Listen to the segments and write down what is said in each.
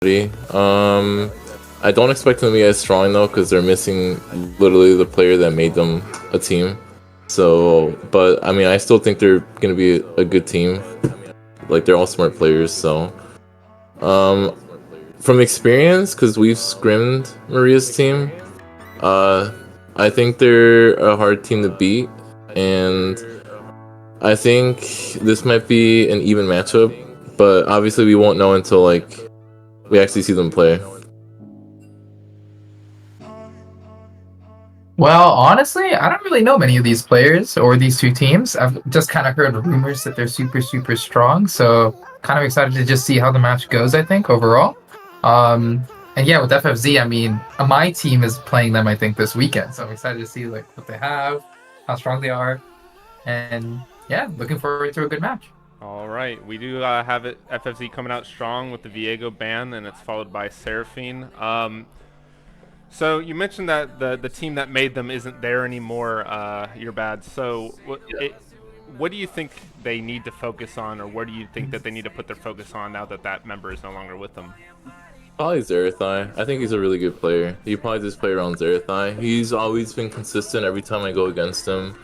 I don't expect them to be as strong though, because they're missing literally the player that made them a team. So, but I mean, I still think they're gonna be a good team. Like they're all smart players. So, um, from experience, because we've scrimmed Maria's team, uh, I think they're a hard team to beat, and I think this might be an even matchup. But obviously, we won't know until like we actually see them play. Well, honestly, I don't really know many of these players or these two teams. I've just kind of heard rumors that they're super, super strong. So kind of excited to just see how the match goes, I think, overall. Um, and yeah, with FFZ, I mean, my team is playing them, I think, this weekend. So I'm excited to see like what they have, how strong they are, and yeah, looking forward to a good match. All right, we do have it FFZ coming out strong with the Viego ban, and it's followed by Seraphine. So you mentioned that the team that made them isn't there anymore. You're bad. So what do you think they need to focus on, or where do you think that they need to put their focus on now that that member is no longer with them? Probably Zerathai. I think he's a really good player. You probably just play around Zerathai. He's always been consistent every time I go against him.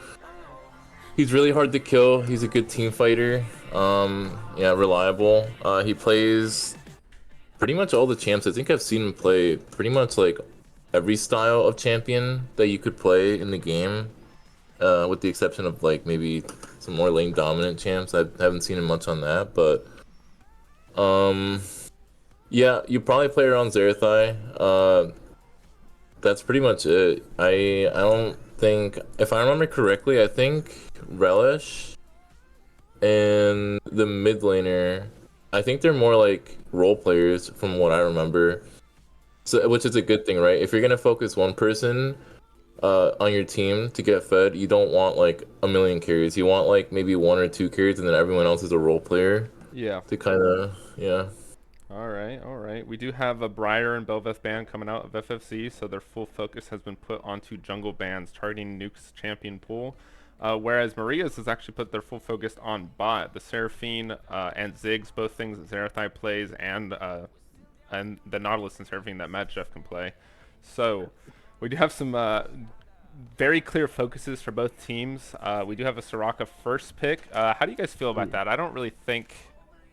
He's really hard to kill. He's a good team fighter. Yeah, reliable. He plays pretty much all the champs. I think I've seen him play pretty much like every style of champion that you could play in the game. With the exception of like maybe some more lane dominant champs. I haven't seen him much on that, but um, yeah, you probably play around Zerathai. That's pretty much it. I don't think, if I remember correctly, I think Relish and the mid laner, I think they're more like role players from what I remember. So, which is a good thing, right? If you're gonna focus one person on your team to get fed, you don't want like a million carries. You want like maybe one or two carries, and then everyone else is a role player Yeah. to kind of, yeah. All right, all right. We do have a Briar and Belveth ban coming out of FFC, so their full focus has been put onto jungle bans targeting Nuke's champion pool. Whereas Maria's has actually put their full focus on bot. The Seraphine and Ziggs, both things that Zerathai plays, and the Nautilus and Seraphine that Mad Chef can play. So we do have some very clear focuses for both teams. We do have a Soraka first pick. How do you guys feel about that? I don't really think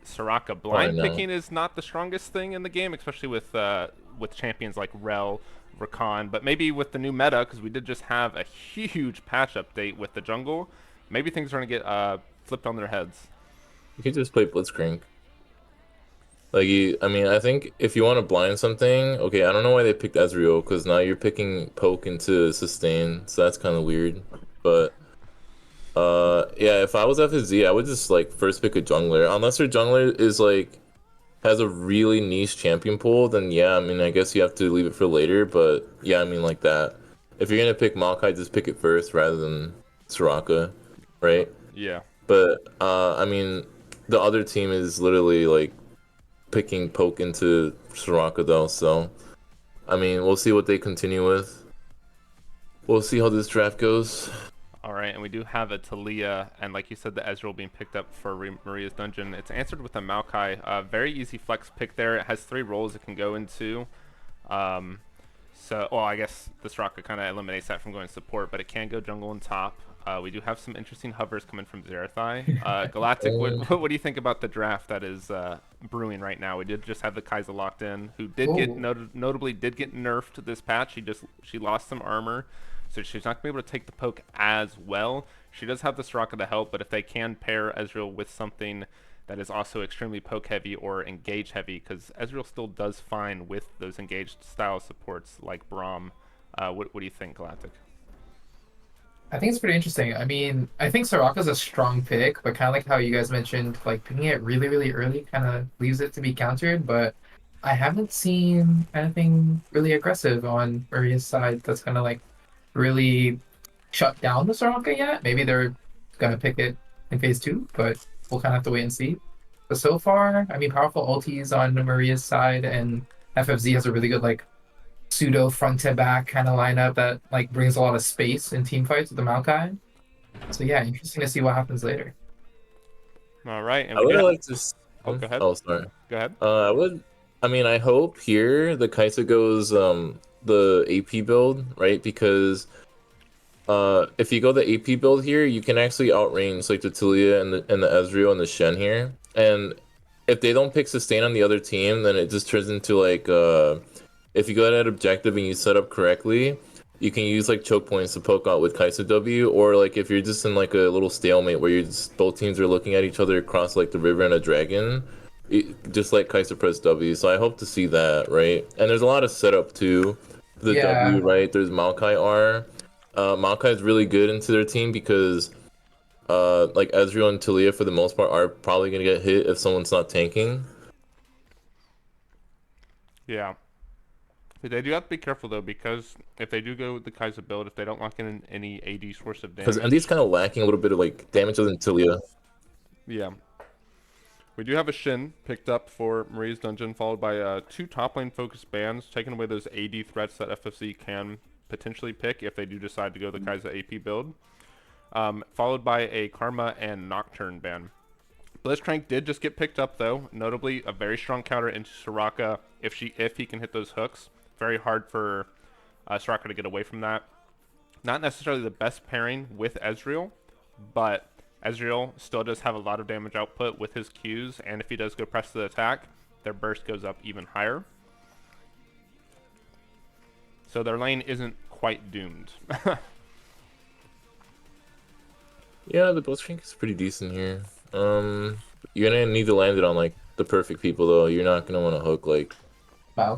Soraka Oh, I blind know. picking is not the strongest thing in the game, especially with champions like Rel, Rakan. But maybe with the new meta, because we did just have a huge patch update with the jungle, maybe things are gonna get flipped on their heads. You could just play Blitzcrank. Like I mean, I think if you want to blind something, okay, I don't know why they picked Ezreal, because now you're picking poke into sustain, so that's kind of weird. But yeah, if I was FFZ, I would just like first pick a jungler, unless your jungler is like has a really niche champion pool, then yeah, I mean, I guess you have to leave it for later. But yeah, I mean, like that. If you're gonna pick Maokai, just pick it first rather than Soraka, right? Yeah. But I mean, the other team is literally like picking poke into Soraka though, so I mean, we'll see what they continue with. We'll see how this draft goes. All right, and we do have a Talia, and like you said, the Ezreal being picked up for Maria's dungeon. It's answered with a Maokai. Very easy flex pick there. It has 3 roles it can go into. Um, well, I guess the Soraka kind of eliminates that from going support, but it can go jungle and top. We do have some interesting hovers coming from Zerathai. Galactic, what do you think about the draft that is brewing right now? We did just have the Kai'Sa locked in, who did get Oh, notably did get nerfed this patch. She lost some armor, so she's not gonna be able to take the poke as well. She does have the Soraka to help, but if they can pair Ezreal with something that is also extremely poke heavy or engage heavy, because Ezreal still does fine with those engaged style supports like Braum. What do you think, Galactic? I think it's pretty interesting. I mean, I think Soraka's a strong pick, but kind of like how you guys mentioned, like picking it really, really early kind of leaves it to be countered. But I haven't seen anything really aggressive on Maria's side that's gonna like really shut down the Soraka yet. Maybe they're gonna pick it in phase two, but we'll kind of have to wait and see. But so far, I mean, powerful ultis on Maria's side, and FFZ has a really good like pseudo front to back kind of lineup that like brings a lot of space in team fights with the Maokai. So yeah, interesting to see what happens later. All right, and I we would do. like to. Oh, go ahead. Oh, sorry. Go ahead. I would. I mean, I hope here the Kaisa goes the AP build, right? Because if you go the AP build here, you can actually outrange like the Tilia and the Ezreal and the Shen here. And if they don't pick sustain on the other team, then it just turns into like if you go at objective and you set up correctly, you can use like choke points to poke out with Kaisa W, or like if you're just in like a little stalemate where you're just, both teams are looking at each other across like the river and a dragon, just like Kaisa press W. So I hope to see that, right? And there's a lot of setup too. The Yeah, W, right? There's Maokai R. Maokai is really good into their team because like Ezreal and Talia for the most part are probably gonna get hit if someone's not tanking. Yeah. They do have to be careful though, because if they do go with the Kai'Sa build, if they don't lock in any AD source of Because MD's damage, kind of lacking a little bit of like damage than Talia. yeah. We do have a Shin picked up for Maria's Dungeon, followed by two top lane focused bans, taking away those AD threats that FFC can potentially pick if they do decide to go the Kai'Sa AP build. Followed by a Karma and Nocturne ban. Blitzcrank did just get picked up though, notably a very strong counter into Soraka if he can hit those hooks. Very hard for Soraka to get away from that. Not necessarily the best pairing with Ezreal, but Ezreal still does have a lot of damage output with his Qs, and if he does go press the attack, their burst goes up even higher. So their lane isn't quite doomed. Yeah, the Blitzcrank is pretty decent here. You're gonna need to land it on like the perfect people though. You're not gonna want to hook like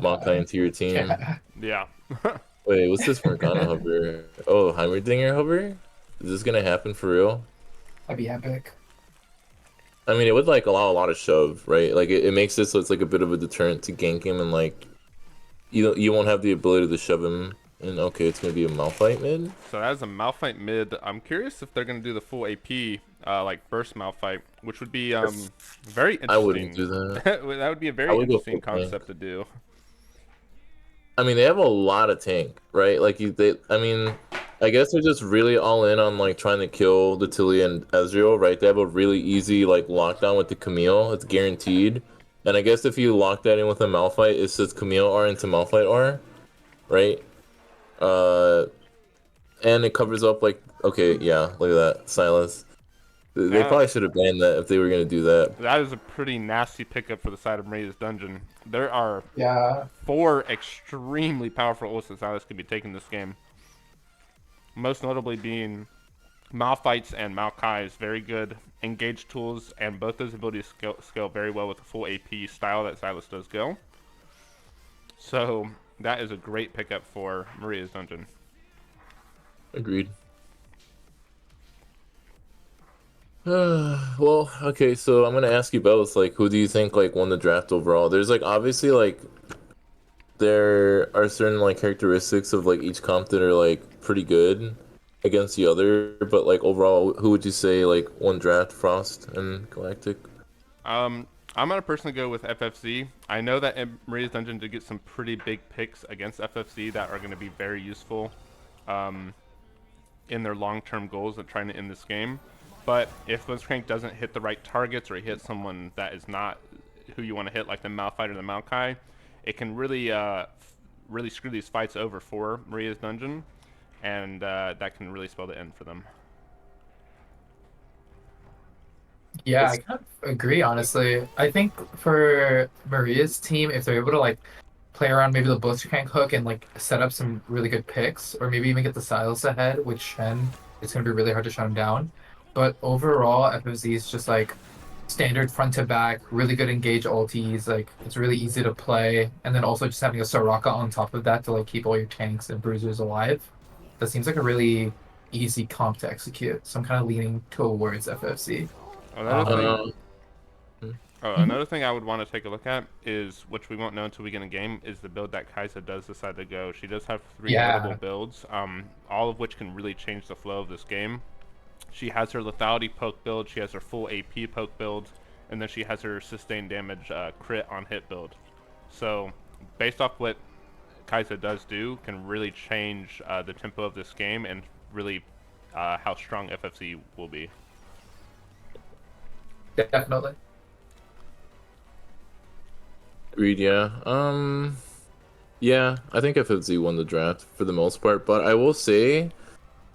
Maokai Maokai. into your team. Yeah, Yeah. Wait, what's this Morgana hover? Oh, Heimerdinger hover? Is this gonna happen for real? that'd be epic. I mean, it would like allow a lot of shove, right? Like it makes it so it's like a bit of a deterrent to gank him, and like you won't have the ability to shove him. And okay, it's gonna be a Malphite mid. So that is a Malphite mid. I'm curious if they're going to do the full AP, like burst Malphite, which would be very I wouldn't interesting. do that. That would be a I very would go interesting full tank. concept to do. I mean, they have a lot of tank, right? Like I mean, I guess they're just really all in on like trying to kill the Tilly and Ezreal, right? They have a really easy like lockdown with the Camille. It's guaranteed. And I guess if you lock that in with a Malphite, it says Camille R into Malphite R, right? Uh, and it covers up like okay, yeah, look at that, Silas. They Now, probably should have banned that if they were gonna do that. that is a pretty nasty pickup for the side of Maria's Dungeon. There are Yeah, 4 extremely powerful ults Silas could be taking this game. Most notably being Malphites and Maokai's very good engage tools, and both those abilities scale very well with the full AP style that Silas does go. So that is a great pickup for Maria's Dungeon. Agreed. Well, okay, so I'm gonna ask you both, like, who do you think like won the draft overall? There's like obviously like there are certain like characteristics of like each comp that are like pretty good against the other, but like overall, who would you say like won draft, Frost and Galactic? I'm gonna personally go with FFZ. I know that in Maria's Dungeon did get some pretty big picks against FFZ that are gonna be very useful in their long-term goals of trying to end this game. But if Blitzcrank doesn't hit the right targets, or he hits someone that is not who you want to hit, like the Malphite or the Maokai, it can really really screw these fights over for Maria's Dungeon, and that can really spell the end for them. yeah, I It's, kind of agree, honestly. I think for Maria's team, if they're able to like play around maybe the Blitzcrank hook and like set up some really good picks, or maybe even get the Silas ahead with Shen, it's gonna be really hard to shut him down. But overall, FFZ is just like standard front to back, really good engage ultis. Like it's really easy to play, and then also just having a Soraka on top of that to like keep all your tanks and bruisers alive. That seems like a really easy comp to execute. So I'm kind of leaning towards FFC. Another thing, Um, um, mhm. another thing I would want to take a look at is, which we won't know until we get in a game, is the build that Kaisa does decide to go. She does have 3 notable Yeah, builds, all of which can really change the flow of this game. She has her lethality poke build, she has her full AP poke build, and then she has her sustained damage crit on hit build. So, based off what Kaisa does do, can really change the tempo of this game, and really how strong FFC will be. definitely. Agreed, yeah. Yeah, I think FFZ won the draft for the most part, but I will say,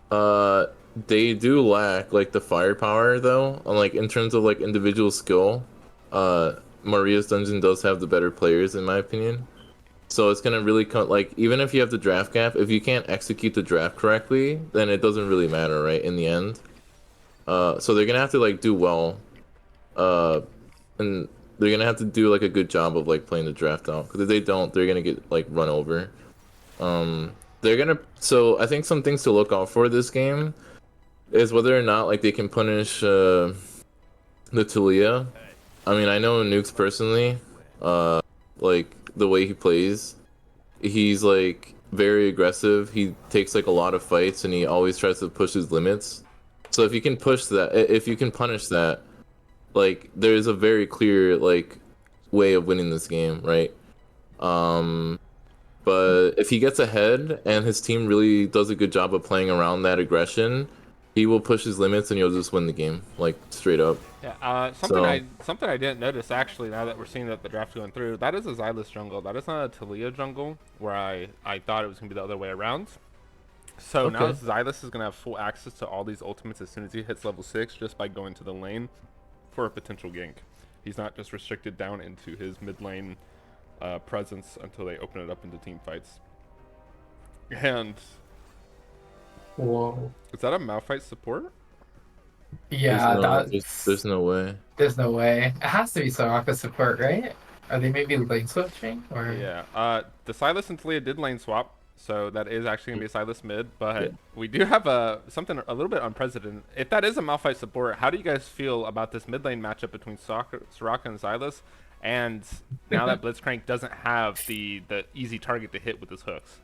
uh, they do lack like the firepower though, and like in terms of like individual skill, Maria's Dungeon does have the better players in my opinion. So it's gonna really come like even if you have the draft gap, if you can't execute the draft correctly, then it doesn't really matter, right? In the end, so they're gonna have to like do well, uh, and they're gonna have to do like a good job of like playing the draft out. Because if they don't, they're gonna get like run over. They're gonna. So I think some things to look out for this game is whether or not like they can punish the Talia. I mean, I know Nukes personally, like the way he plays. He's like very aggressive. He takes like a lot of fights and he always tries to push his limits. So if you can push that, if you can punish that, like there's a very clear like way of winning this game, right? Um, but if he gets ahead and his team really does a good job of playing around that aggression, he will push his limits and you'll just win the game, like straight up. Yeah, So something I didn't notice actually now that we're seeing that the draft going through, that is a Xylus jungle. That is not a Talia jungle where I thought it was gonna be the other way around. So now okay. Xylus is gonna have full access to all these ultimates as soon as he hits level 6 just by going to the lane for a potential gank. He's not just restricted down into his mid lane presence until they open it up into team fights. And Whoa. is that a Malphite support? Yeah, There's no way. there's no way. It has to be Soraka support, right? Are they maybe lane switching or? Yeah. The Silas and Talia did lane swap, so that is actually gonna be a Silas mid. But Yeah. we do have something a little bit unprecedented. If that is a Malphite support, how do you guys feel about this mid lane matchup between Soraka and Silas? And now that Blitzcrank doesn't have the easy target to hit with his hooks.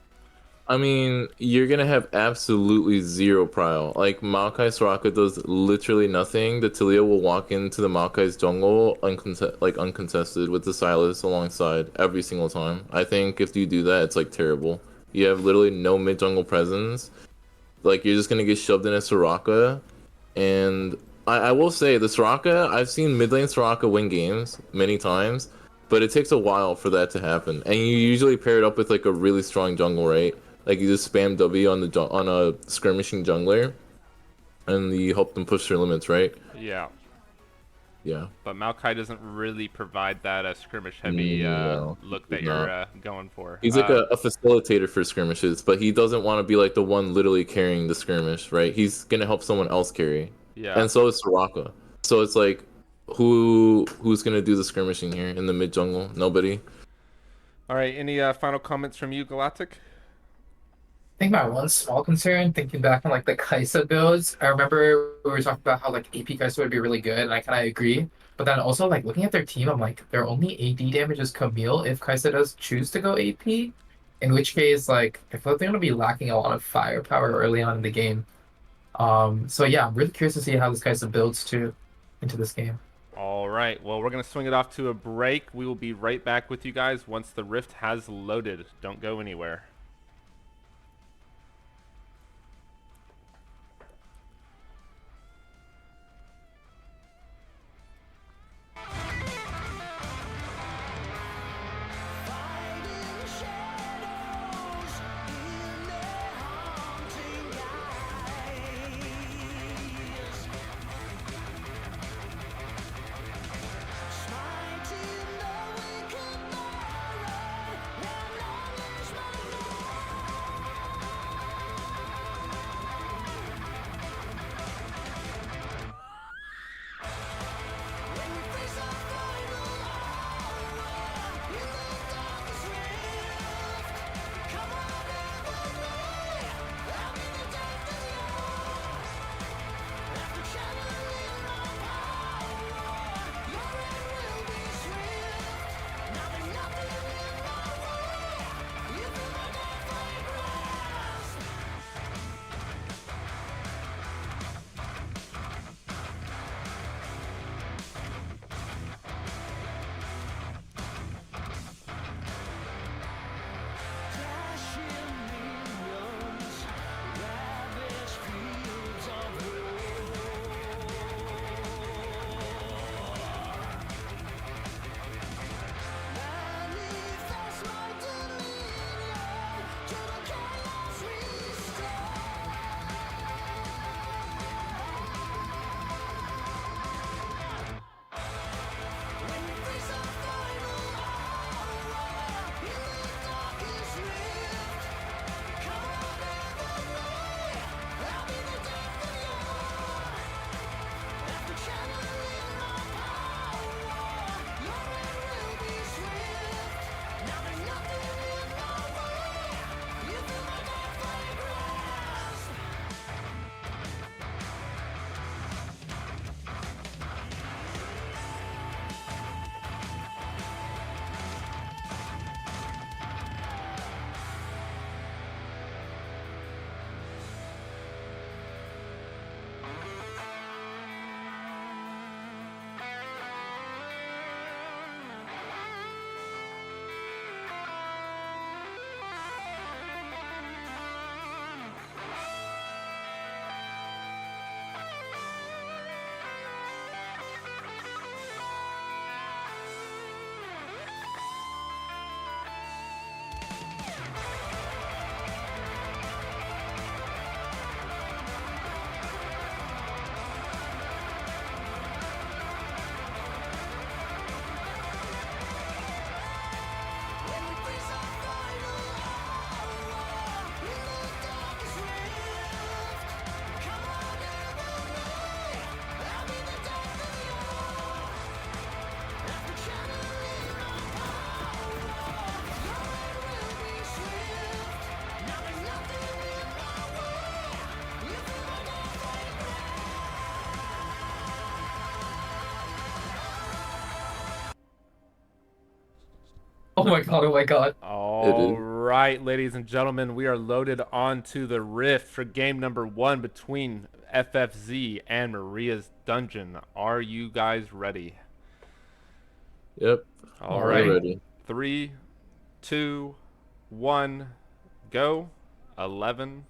I mean, you're gonna have absolutely zero prio. Like Maokai Soraka does literally nothing. The Talia will walk into the Maokai's jungle uncontested with the Silas alongside every single time. I think if you do that, it's like terrible. You have literally no mid jungle presence. Like you're just gonna get shoved in a Soraka. And I will say the Soraka, I've seen mid lane Soraka win games many times, but it takes a while for that to happen. And you usually pair it up with like a really strong jungle, right? Like you just spam W on on a skirmishing jungler, and you help them push their limits, right? Yeah. Yeah. But Maokai doesn't really provide that skirmish heavy No, look he's that not. you're going for. He's like a facilitator for skirmishes, but he doesn't want to be like the one literally carrying the skirmish, right? He's gonna help someone else carry, Yeah. and so is Soraka. So it's like, who's gonna do the skirmishing here in the mid jungle? Nobody. All right. Any final comments from you, Galactic? I think my one small concern, thinking back on like the Kaisa builds, I remember we were talking about how like AP Kaisa would be really good, and I kind of agree. But then also like looking at their team, I'm like their only AD damage is Camille if Kaisa does choose to go AP, in which case like I feel like they're gonna be lacking a lot of firepower early on in the game. So yeah, I'm really curious to see how this Kaisa builds too into this game. All right. Well, we're going to swing it off to a break. We will be right back with you guys once the Rift has loaded. Don't go anywhere. my god! Oh my god! It All is. right, ladies and gentlemen, we are loaded onto the Rift for game number 1 between FFZ and Maria's Dungeon. Are you guys ready? Yep. All All We're right. right. ready. 3, 2, 1, go. 11,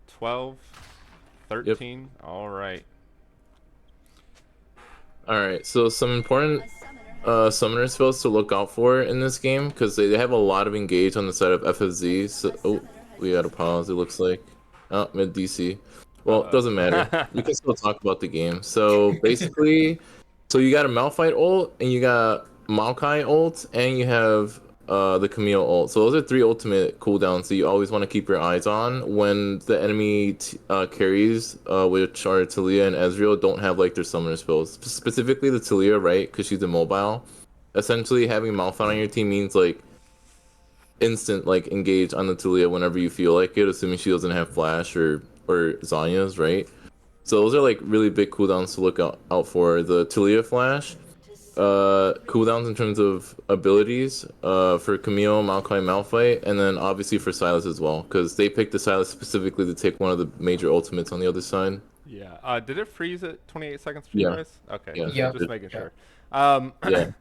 12, Yep. 13. All right. All right. So some important summoner spells to look out for in this game because they have a lot of engage on the side of FFZ. So, oh, we got to pause. It looks like mid DC. Well, it doesn't matter. We can still talk about the game. So basically, so you got a Malphite ult and you got Maokai ult and you have the Camille ult. So those are 3 ultimate cooldowns that you always want to keep your eyes on when the enemy carries, which are Talia and Ezreal, don't have like their summoner spells. Specifically the Talia, right? Because she's immobile. Essentially, having Malphite on your team means like instant like engage on the Talia whenever you feel like it, assuming she doesn't have flash or Zanya's, right? So those are like really big cooldowns to look out for. The Talia flash, cooldowns in terms of abilities, for Camille, Maokai, Malphite, and then obviously for Sylas as well, because they picked the Sylas specifically to take one of the major ultimates on the other side. Yeah. Did it freeze at 28 seconds for you Yeah, guys? Okay. yeah, Just, Yep. just making Yep. sure. Um, yeah.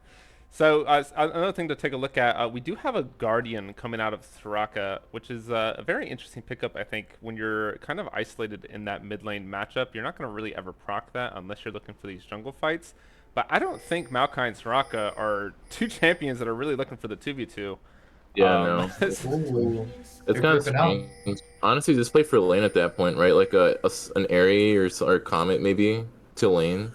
So another thing to take a look at, we do have a Guardian coming out of Soraka, which is a very interesting pickup, I think. When you're kind of isolated in that mid lane matchup, you're not going to really ever proc that unless you're looking for these jungle fights. But I don't think Maokai and Soraka are 2 champions that are really looking for the 2v2. Yeah, no. Ooh, It's they're kind of gripping out. strange. Honestly, just play for lane at that point, right? Like an Airy or Comet maybe to lane,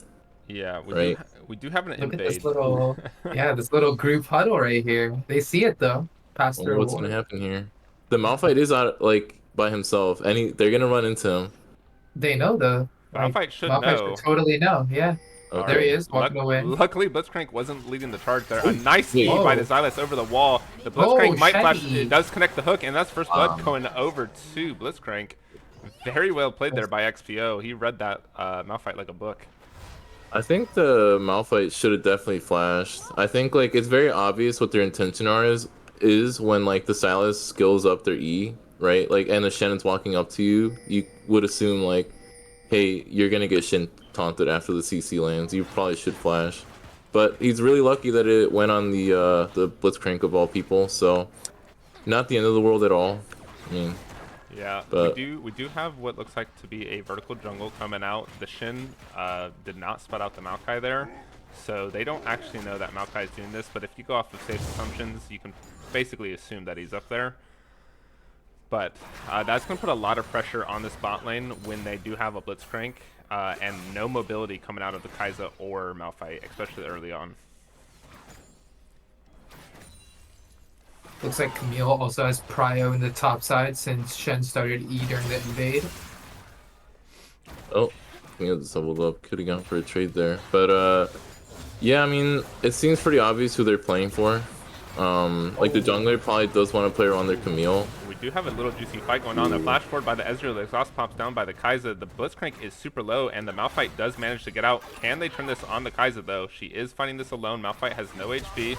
Yeah, right? we do have an Look at this invade. little, yeah, this little group huddle right here. They see it though. Past Wonder their what's gonna ward. happen here. The Malphite is out like by himself, and they're gonna run into him. They know though. Like Malphite should Malphite should know. totally know. Yeah. All There he right. Okay. is walking away. Luckily, Blitzcrank wasn't leading the charge there. A Oh, nice wait. E by the Whoa. Xylus over the wall. The Oh, Blitzcrank might flash. Shaggy. It does connect the hook, and that's first blood Wow. going over to Blitzcrank. Very well played there by XPO. He read that Malphite like a book. I think the Malphite should have definitely flashed. I think like it's very obvious what their intention is when like the Sylas skills up their E, right? Like and the Shannon's walking up to you, you would assume like, hey, you're gonna get Shin taunted after the CC lands. You probably should flash. But he's really lucky that it went on the Blitzcrank of all people, so not the end of the world at all. I mean, Yeah, but we do have what looks like to be a vertical jungle coming out. The Shin did not spot out the Maokai there, so they don't actually know that Maokai is doing this. But if you go off of safe assumptions, you can basically assume that he's up there. But that's going to put a lot of pressure on this bot lane when they do have a Blitzcrank and no mobility coming out of the Kai'Sa or Malphite, especially early on. Looks like Camille also has prio in the top side since Shen started E during the invade. oh, we had doubled up. Could have gone for a trade there, but yeah, I mean, it seems pretty obvious who they're playing for. Like the jungler probably does want to play around their Camille. We do have a little juicy fight going on. The flash forward by the Ezreal, the exhaust pops down by the Kai'Sa. The Blitzcrank is super low, and the Malphite does manage to get out. Can they turn this on the Kai'Sa, though? She is fighting this alone. Malphite has no HP.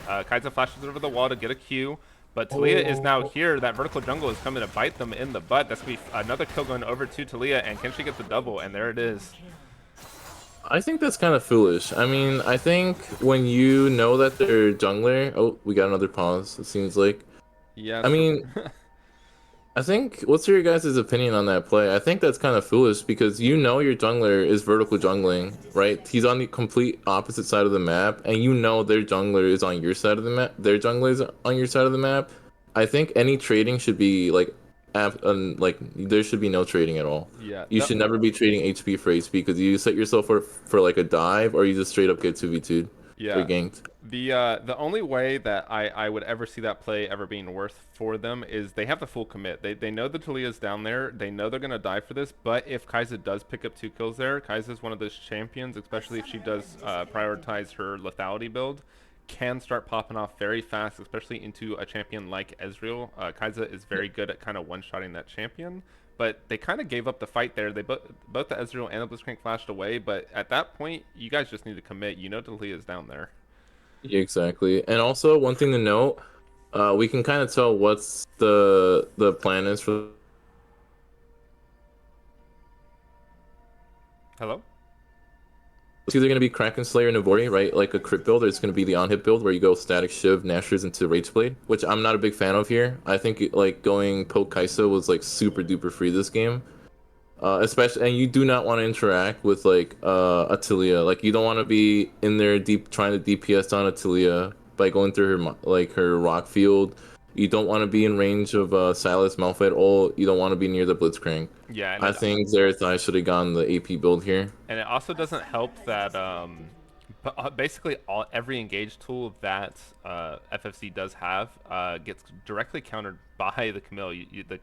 Kai'Sa flashes over the wall to get a Q, but Talia is now here. That vertical jungle is coming to bite them in the butt. That's going to be another kill going over to Talia, and can she get the double? And there it is. I think that's kind of foolish. I mean, I think when you know that they're jungler, oh, we got another pause. It seems like. Yeah. I mean, I think, what's your guys' opinion on that play? I think that's kind of foolish because you know your jungler is vertical jungling, right? He's on the complete opposite side of the map, and you know their jungler is on your side of the map. Their jungler is on your side of the map. I think any trading should be like, like there should be no trading at all. Yeah. You should never be trading HP for HP because you set yourself for like a dive, or you just straight up get 2v2'd or ganked. The only way that I would ever see that play ever being worth for them is they have the full commit. They know the Talia's down there. They know they're gonna die for this. But if Kai'Sa does pick up 2 kills there, Kai'Sa is one of those champions, especially if she does prioritize her lethality build, can start popping off very fast, especially into a champion like Ezreal. Kai'Sa is very good at kind of one-shotting that champion. But they kind of gave up the fight there. They both the Ezreal and the Blitzcrank flashed away. But at that point, you guys just need to commit. You know Talia is down there. Exactly. And also one thing to note, we can kind of tell what's the plan is for. Hello? It's either going to be Kraken Slayer Navori, right? Like a crit build, or it's going to be the on-hit build where you go Static Shiv, Nashers into Rage Blade, which I'm not a big fan of here. I think like going Poke Kai'Sa was like super duper free this game. Especially, and you do not want to interact with like Attilia. Like you don't want to be in there deep trying to DPS on Attilia by going through her like her rock field. You don't want to be in range of Silas Malphite ult. You don't want to be near the Blitzcrank. Yeah, and I think Zerathai should have gone the AP build here. it also doesn't help that basically every engage tool that FFC does have gets directly countered by the Camille. The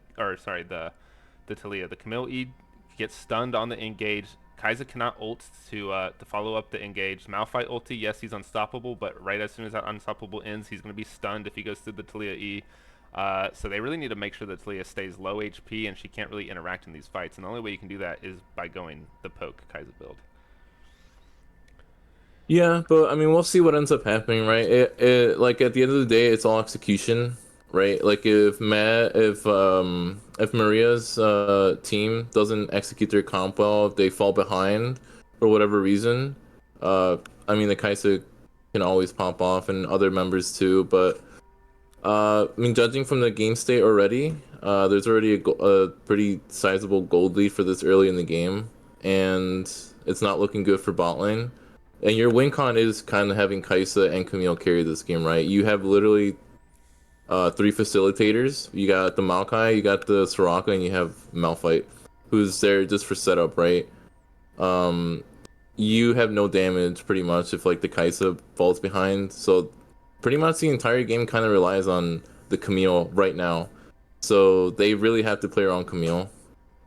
Talia. The Camille E gets stunned on the engage. Kai'Sa cannot ult to follow up the engage. Malphite ulti, yes, he's unstoppable, but right as soon as that unstoppable ends, he's going to be stunned if he goes through the Talia E. So they really need to make sure that Talia stays low HP and she can't really interact in these fights. And the only way you can do that is by going the poke Kai'Sa build. Yeah, but I mean, we'll see what ends up happening, right? It like at the end of the day, it's all execution, right? Like if Maria's team doesn't execute their comp well, if they fall behind for whatever reason, I mean the Kaisa can always pop off and other members too, but I mean judging from the game state already, there's already a pretty sizable gold lead for this early in the game, and it's not looking good for bot lane. And your win con is kind of having Kaisa and Camille carry this game, right? You have literally three facilitators. You got the Maokai, you got the Soraka, and you have Malphite, who's there just for setup, right? Um, you have no damage pretty much if like the Kaisa falls behind. So pretty much the entire game kind of relies on the Camille right now. So they really have to play around Camille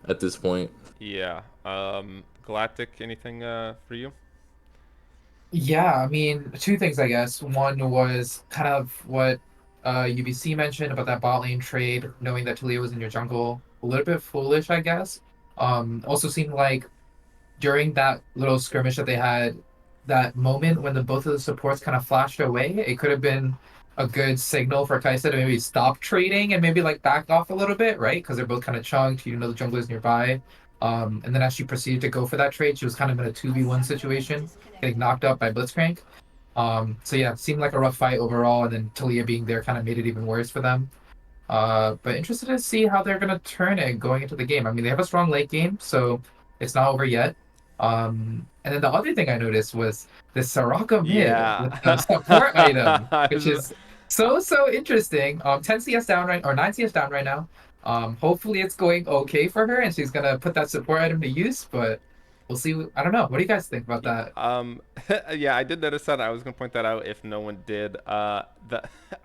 at this point. Yeah. Galactic, anything for you? Yeah, I mean, two things, I guess. One was kind of what UBC mentioned about that bot lane trade, knowing that Talia was in your jungle. A little bit foolish, I guess. Also seemed like during that little skirmish that they had, that moment when the both of the supports kind of flashed away, it could have been a good signal for Kai'Sa to maybe stop trading and maybe like back off a little bit, right? Because they're both kind of chunked. You know the jungle is nearby. And then as she proceeded to go for that trade, she was kind of in a 2v1 situation, getting knocked up by Blitzcrank. So yeah, it seemed like a rough fight overall, and then Talia being there kind of made it even worse for them. But interested to see how they're gonna turn it going into the game. I mean, they have a strong late game, so it's not over yet. And then the other thing I noticed was the Soraka mid Yeah. with the support item, which is so interesting. 10 CS down right or 9 CS down right now. Hopefully it's going okay for her and she's gonna put that support item to use, but we'll see. I don't know. What do you guys think about that? Um, yeah, I did notice that. I was gonna point that out if no one did.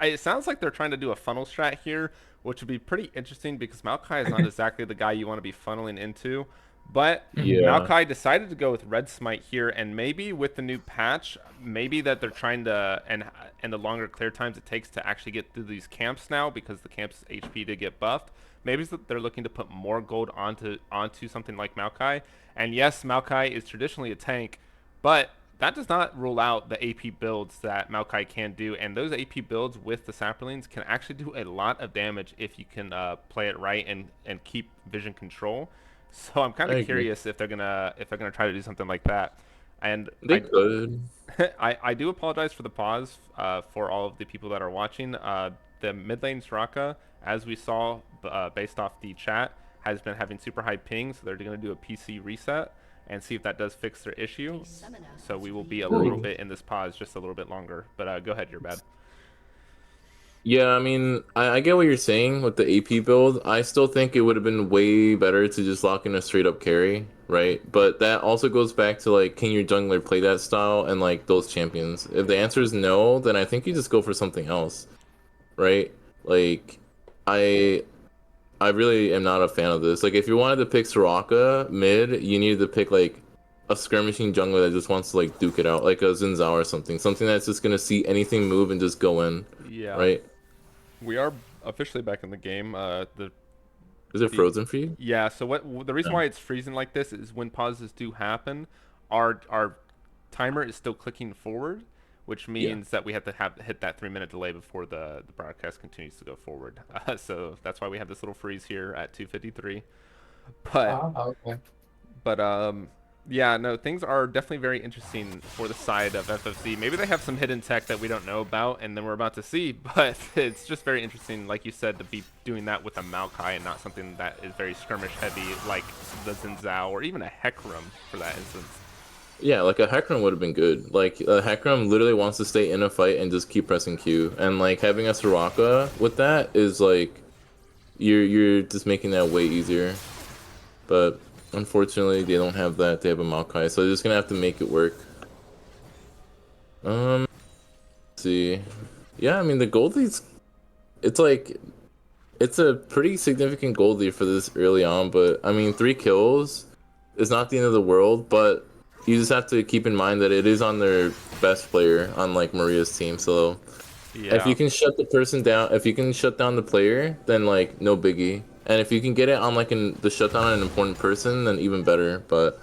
It sounds like they're trying to do a funnel strat here, which would be pretty interesting because Maokai is not exactly the guy you want to be funneling into. But Yeah. Maokai decided to go with Red Smite here, and maybe with the new patch, maybe that they're trying to and the longer clear times it takes to actually get through these camps now because the camps HP did get buffed. Maybe they're looking to put more gold onto something like Maokai. And yes, Maokai is traditionally a tank, but that does not rule out the AP builds that Maokai can do, and those AP builds with the Saprolines can actually do a lot of damage if you can play it right and keep vision control. So I'm kind I of agree. curious if they're gonna try to do something like that. And They could. I do apologize for the pause for all of the people that are watching. The mid lane Soraka, as we saw based off the chat, has been having super high ping, so they're going to do a PC reset and see if that does fix their issue. So we will be a little Ooh. bit in this pause, just a little bit longer. But go ahead, you're bad. Yeah, I mean, I get what you're saying with the AP build. I still think it would have been way better to just lock in a straight up carry, right? But that also goes back to like, can your jungler play that style and like those champions? If the answer is no, then I think you just go for something else, right? Like, I I really am not a fan of this. Like, if you wanted to pick Soraka mid, you needed to pick like a skirmishing jungler that just wants to like duke it out, like a Xin Zhao or something, something that's just gonna see anything move and just go in, Yeah, right? we are officially back in the game. Is it The frozen for you? Yeah, so the reason No. why it's freezing like this is when pauses do happen, our timer is still clicking forward, which means that we have to hit that 3-minute delay before the broadcast continues to go forward. So that's why we have this little freeze here at 2:53. But Okay. but yeah, no, things are definitely very interesting for the side of FFZ. Maybe they have some hidden tech that we don't know about, and then we're about to see. But it's just very interesting, like you said, to be doing that with a Maokai and not something that is very skirmish heavy, like the Zinzao or even a Hecarim for that instance. Yeah, like a Hecarim would have been good. Like a Hecarim literally wants to stay in a fight and just keep pressing Q, and like having a Soraka with that is like you're just making that way easier. But unfortunately, they don't have that. They have a Maokai, so they're just gonna have to make it work. Let's see. Yeah, I mean the gold lead's it's like it's a pretty significant gold lead for this early on, but I mean 3 kills is not the end of the world, but you just have to keep in mind that it is on their best player on like Maria's team, so Yeah. if you can shut the person down, if you can shut down the player, then like no biggie. And if you can get it on like the shutdown on an important person, then even better. But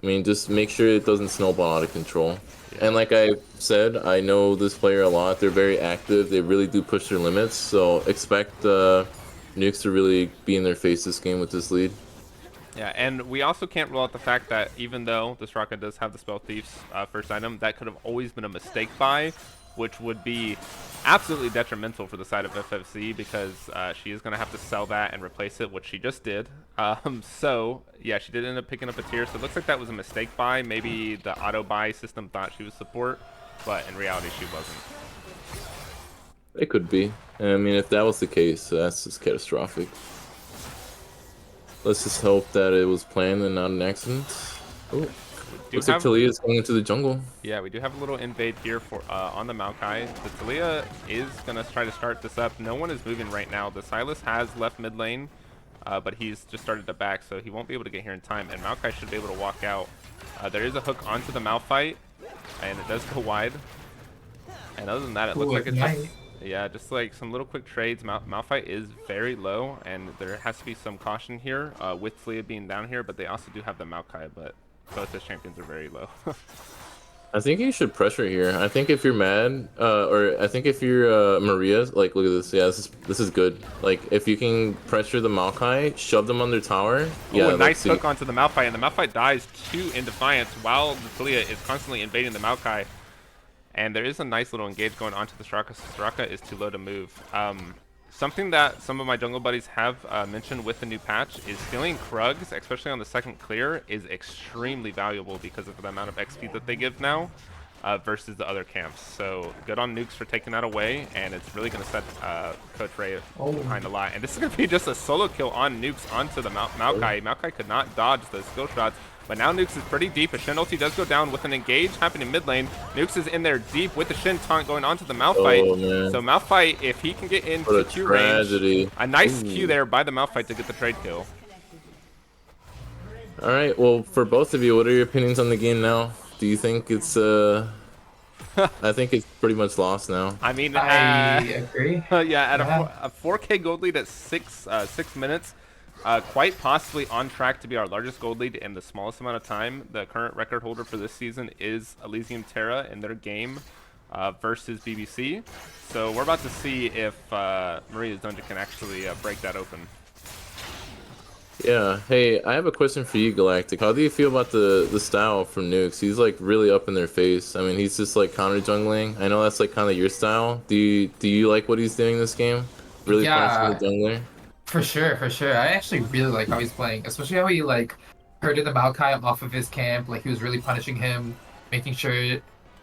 I mean, just make sure it doesn't snowball out of control. Yeah. And like I said, I know this player a lot. They're very active. They really do push their limits. So expect Nukes to really be in their face this game with this lead. Yeah, and we also can't rule out the fact that even though this Rocket does have the Spell Thief's first item, that could have always been a mistake buy, which would be absolutely detrimental for the side of FFC because she is going to have to sell that and replace it, which she just did. So, yeah, she did end up picking up a tier, so it looks like that was a mistake buy. Maybe the auto buy system thought she was support, but in reality she wasn't. It could be. I mean, if that was the case, that's just catastrophic. Let's just hope that it was planned and not an accident. Oh, looks like Talia is going into the jungle. Yeah, we do have a little invade here for on the Maokai. The Talia is going to try to start this up. No one is moving right now. The Silas has left mid lane, but he's just started to back, so he won't be able to get here in time. And Maokai should be able to walk out. There is a hook onto the Malphite, and it does go wide. And other than that, it looks like it's just... Yeah, just like some little quick trades. Malphite is very low, and there has to be some caution here with Talia being down here, but they also do have the Maokai, but both his champions are very low. I think you should pressure here. I think if you're mad, or I think if you're Maria, like look at this. Yeah, this is good. Like if you can pressure the Maokai, shove them under tower. Yeah, a nice hook onto the Malphite, and the Malphite dies 2 in defiance while the Talia is constantly invading the Maokai. And there is a nice little engage going onto the Soraka. Soraka is too low to move. Something that some of my jungle buddies have mentioned with the new patch is stealing Krugs, especially on the second clear, is extremely valuable because of the amount of XP that they give now versus the other camps. So good on Nukes for taking that away, and it's really going to set Coach Ray behind a lot. And this is going to be just a solo kill on Nukes onto the Maokai. Maokai could not dodge the skill shots. But now Nukes is pretty deep. A Shin ulti does go down with an engage happening mid lane. Nukes is in there deep with the Shin taunt going onto the Malphite. Oh, so Malphite, if he can get into Q range, a nice Q there by the Malphite to get the trade kill. All right, well, for both of you, what are your opinions on the game now? Do you think it's I think it's pretty much lost now. I mean, I agree. Yeah, at a 4K gold lead at 6 minutes. Quite possibly on track to be our largest gold lead in the smallest amount of time. The current record holder for this season is Elysium Terra in their game versus BBC. So we're about to see if Maria's Dungeon can actually break that open. Yeah, hey, I have a question for you, Galactic. How do you feel about the style from Nukes? He's like really up in their face. I mean, he's just like counter jungling. I know that's like kind of your style. Do you like what he's doing this game? Really punishing the jungler? For sure, for sure. I actually really like how he's playing, especially how he like herded the Maokai off of his camp. Like he was really punishing him, making sure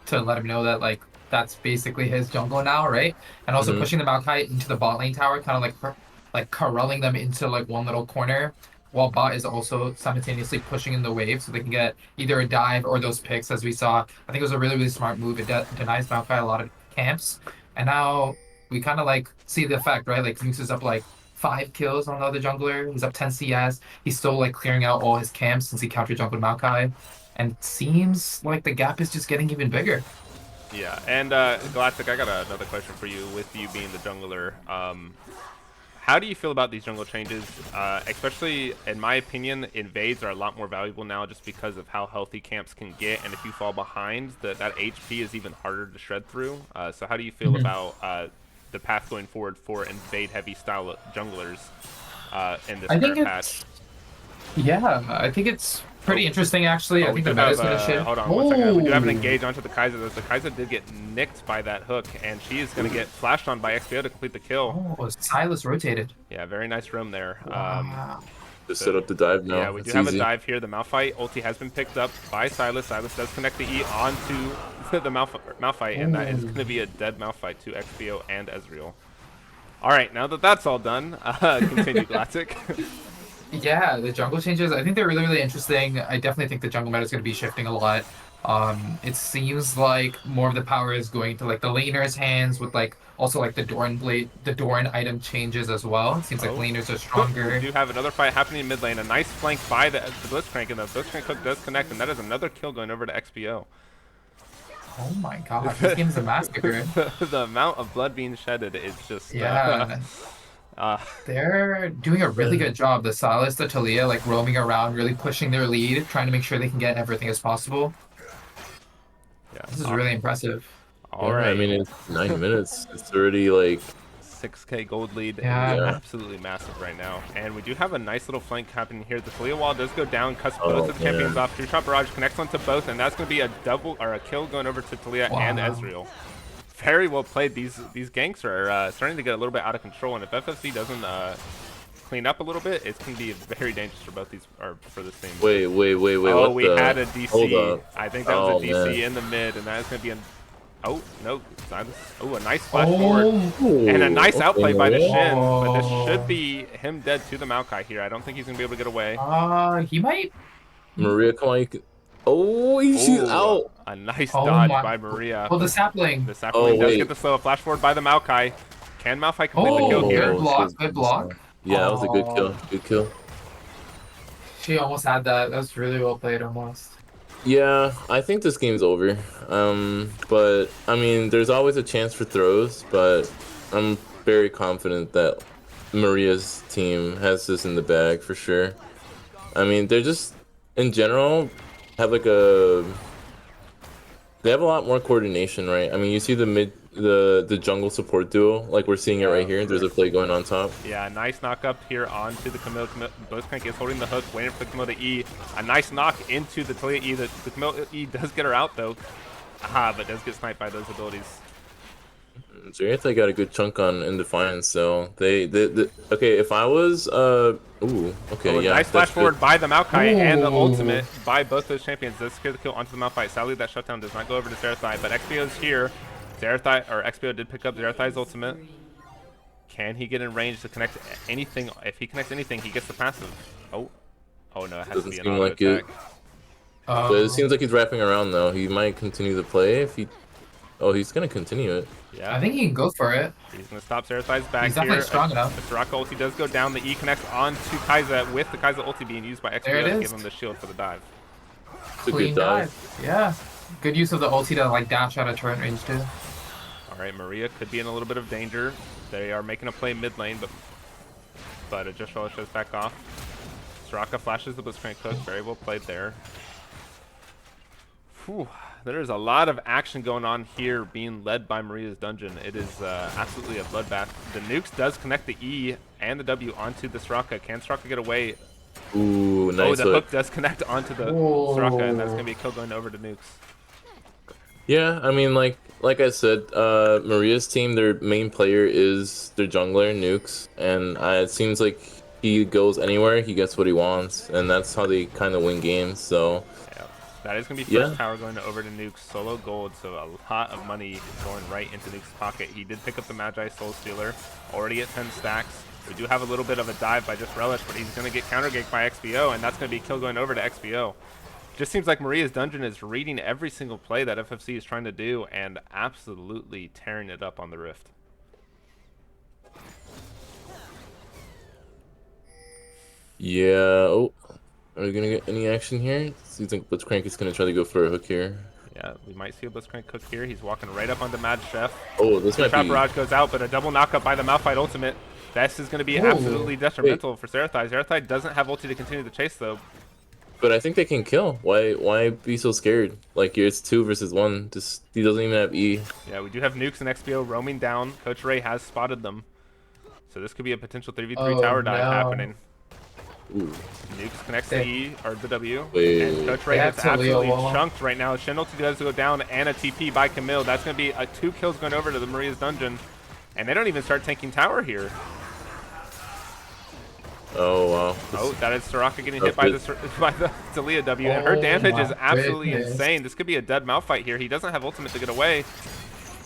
to let him know that like that's basically his jungle now, right? And also pushing the Maokai into the bot lane tower, kind of like corralling them into like one little corner, while bot is also simultaneously pushing in the wave so they can get either a dive or those picks, as we saw. I think it was a really, really smart move. It denies Maokai a lot of camps, and now we kind of like see the effect, right? Like Nukes is up like 5 kills on the other jungler. He's up 10 CS. He's still like clearing out all his camps since he counter jungled Maokai. And it seems like the gap is just getting even bigger. Yeah, and Galactic, I got another question for you. With you being the jungler, how do you feel about these jungle changes? Especially, in my opinion, invades are a lot more valuable now just because of how healthy camps can get, and if you fall behind, that HP is even harder to shred through. So how do you feel about the path going forward for invade-heavy style junglers in this I think current patch? yeah, I think it's pretty interesting actually. I We think do the meta's have, gonna shift. hold on one second. We do have an Ooh. engage onto the Kaiser. The Kaiser did get nicked by that hook, and she is going to get flashed on by XPO to complete the kill. Oh, Silas rotated. Yeah, very nice roam there. Wow. Just set up the dive now. Yeah, we do have a dive here. The Malphite ulti has been picked up by Silas. Silas does connect the E onto the Malphite, and that is going to be a dead Malphite to XPO and Ezreal. All right, now that that's all done, continue Galactic. Yeah, the jungle changes, I think they're really, really interesting. I definitely think the jungle meta is going to be shifting a lot. It seems like more of the power is going to like the laner's hands with like also like the Doran blade, the Doran item changes as well. It seems like laners are stronger. We do have another fight happening in mid lane. A nice flank by the Blitzcrank, and the Blitzcrank hook does connect, and that is another kill going over to XPO. Oh my god, this game's a massacre. The amount of blood being shedded is just Yeah. They're doing a really good job. The Silas, the Talia, like roaming around, really pushing their lead, trying to make sure they can get everything as possible. Yeah. This is really impressive. All right. I mean, it's 9 minutes. It's already like 6K gold lead. Yeah. Absolutely massive right now. And we do have a nice little flank happening here. The Talia wall does go down, cuts both of the champions off. Two-shot barrage connects onto both, and that's going to be a double or a kill going over to Talia and Ezreal. Very well played. These ganks are starting to get a little bit out of control, and if FFZ doesn't clean up a little bit, it's going to be very dangerous for both these, or for this team. Wait. Oh, we had a DC. Hold up. I think that was a DC in the mid, and that is going to be an. Oh no! Oh, a nice flash forward and a nice outplay by the Shin, but this should be him dead to the Maokai here. I don't think he's going to be able to get away. He might. Maria, come on! You can... Oh, she's out. A nice dodge by Maria. Oh, the sapling. The sapling does get the slow flash forward by the Maokai. Can Malphite complete the kill here? Good block. Good block. Yeah, that was a good kill. Good kill. She almost had that. That was really well played, almost. Yeah, I think this game's over. But I mean, there's always a chance for throws, but I'm very confident that Maria's team has this in the bag for sure. I mean, they're just in general have like they have a lot more coordination, right? I mean, you see the jungle support duo, like we're seeing it right here. There's a play going on top. Yeah, nice knock up here onto the Camille. Blitzcrank is holding the hook, waiting for the Camille to E. A nice knock into the Talia E. The Camille E does get her out though. But does get sniped by those abilities. Zereth got a good chunk on in Defiance, so they okay, if I was Nice flash forward by the Maokai and the ultimate by both those champions. Does secure the kill onto the Malphite. Sadly, that shutdown does not go over to Zerathai, but XPO is here. XPO did pick up Zerathai's ultimate. Can he get in range to connect anything? If he connects anything, he gets the passive. Oh no, it has to be an auto attack. But it seems like he's wrapping around though. He might continue the play if he. Oh, he's gonna continue it. Yeah. I think he can go for it. He's gonna stop Zerathai's back. He's definitely strong enough. The Soraka ulti does go down. The E connects onto Kai'Sa with the Kai'Sa ulti being used by XPO to give him the shield for the dive. It's a good dive. Yeah. Good use of the ulti to like dash out of turret range too. All right, Maria could be in a little bit of danger. They are making a play mid lane, but it just shows back off. Soraka flashes the Blitzcrank hook. Very well played there. Whew. There's a lot of action going on here being led by Maria's dungeon. It is absolutely a bloodbath. The nukes does connect the E and the W onto the Soraka. Can Soraka get away? Ooh, nice. Oh, the hook does connect onto the Soraka, and that's going to be a kill going over to nukes. Yeah, I mean, like I said, Maria's team, their main player is their jungler, Nukes, and it seems like he goes anywhere, he gets what he wants, and that's how they kind of win games, so... That is going to be first power going over to Nuke's solo gold, so a lot of money going right into Nuke's pocket. He did pick up the Magi Soul Stealer, already at 10 stacks. We do have a little bit of a dive by just Relish, but he's going to get counter-ganked by XPO, and that's going to be a kill going over to XPO. Just seems like Maria's dungeon is reading every single play that FFC is trying to do and absolutely tearing it up on the Rift. Yeah, oh. Are we gonna get any action here? Seems like Blitzcrank is gonna try to go for a hook here. Yeah, we might see a Blitzcrank cook here. He's walking right up onto Mad Chef. Oh, this might be... Barrage goes out, but a double knockup by the Malphite ultimate. This is going to be Ooh. absolutely detrimental for Zerathai. Zerathai doesn't have ulti to continue the chase, though. But I think they can kill. Why be so scared? Like, it's 2 versus 1. Just he doesn't even have E. Yeah, we do have Nukes and XPO roaming down. Coach Ray has spotted them. So this could be a potential 3v3 tower dive happening. Ooh. Nukes connects the E, or the W, Wait. and Coach Ray They gets have Talia absolutely wall. chunked right now. Shin ulti does go down, and a TP by Camille. That's going to be 2 kills going over to the Maria's dungeon. And they don't even start tanking tower here. Oh wow. Oh, that is Soraka getting hit by the Talia W, and her damage is absolutely insane. This could be a dead Malphite here. He doesn't have ultimate to get away.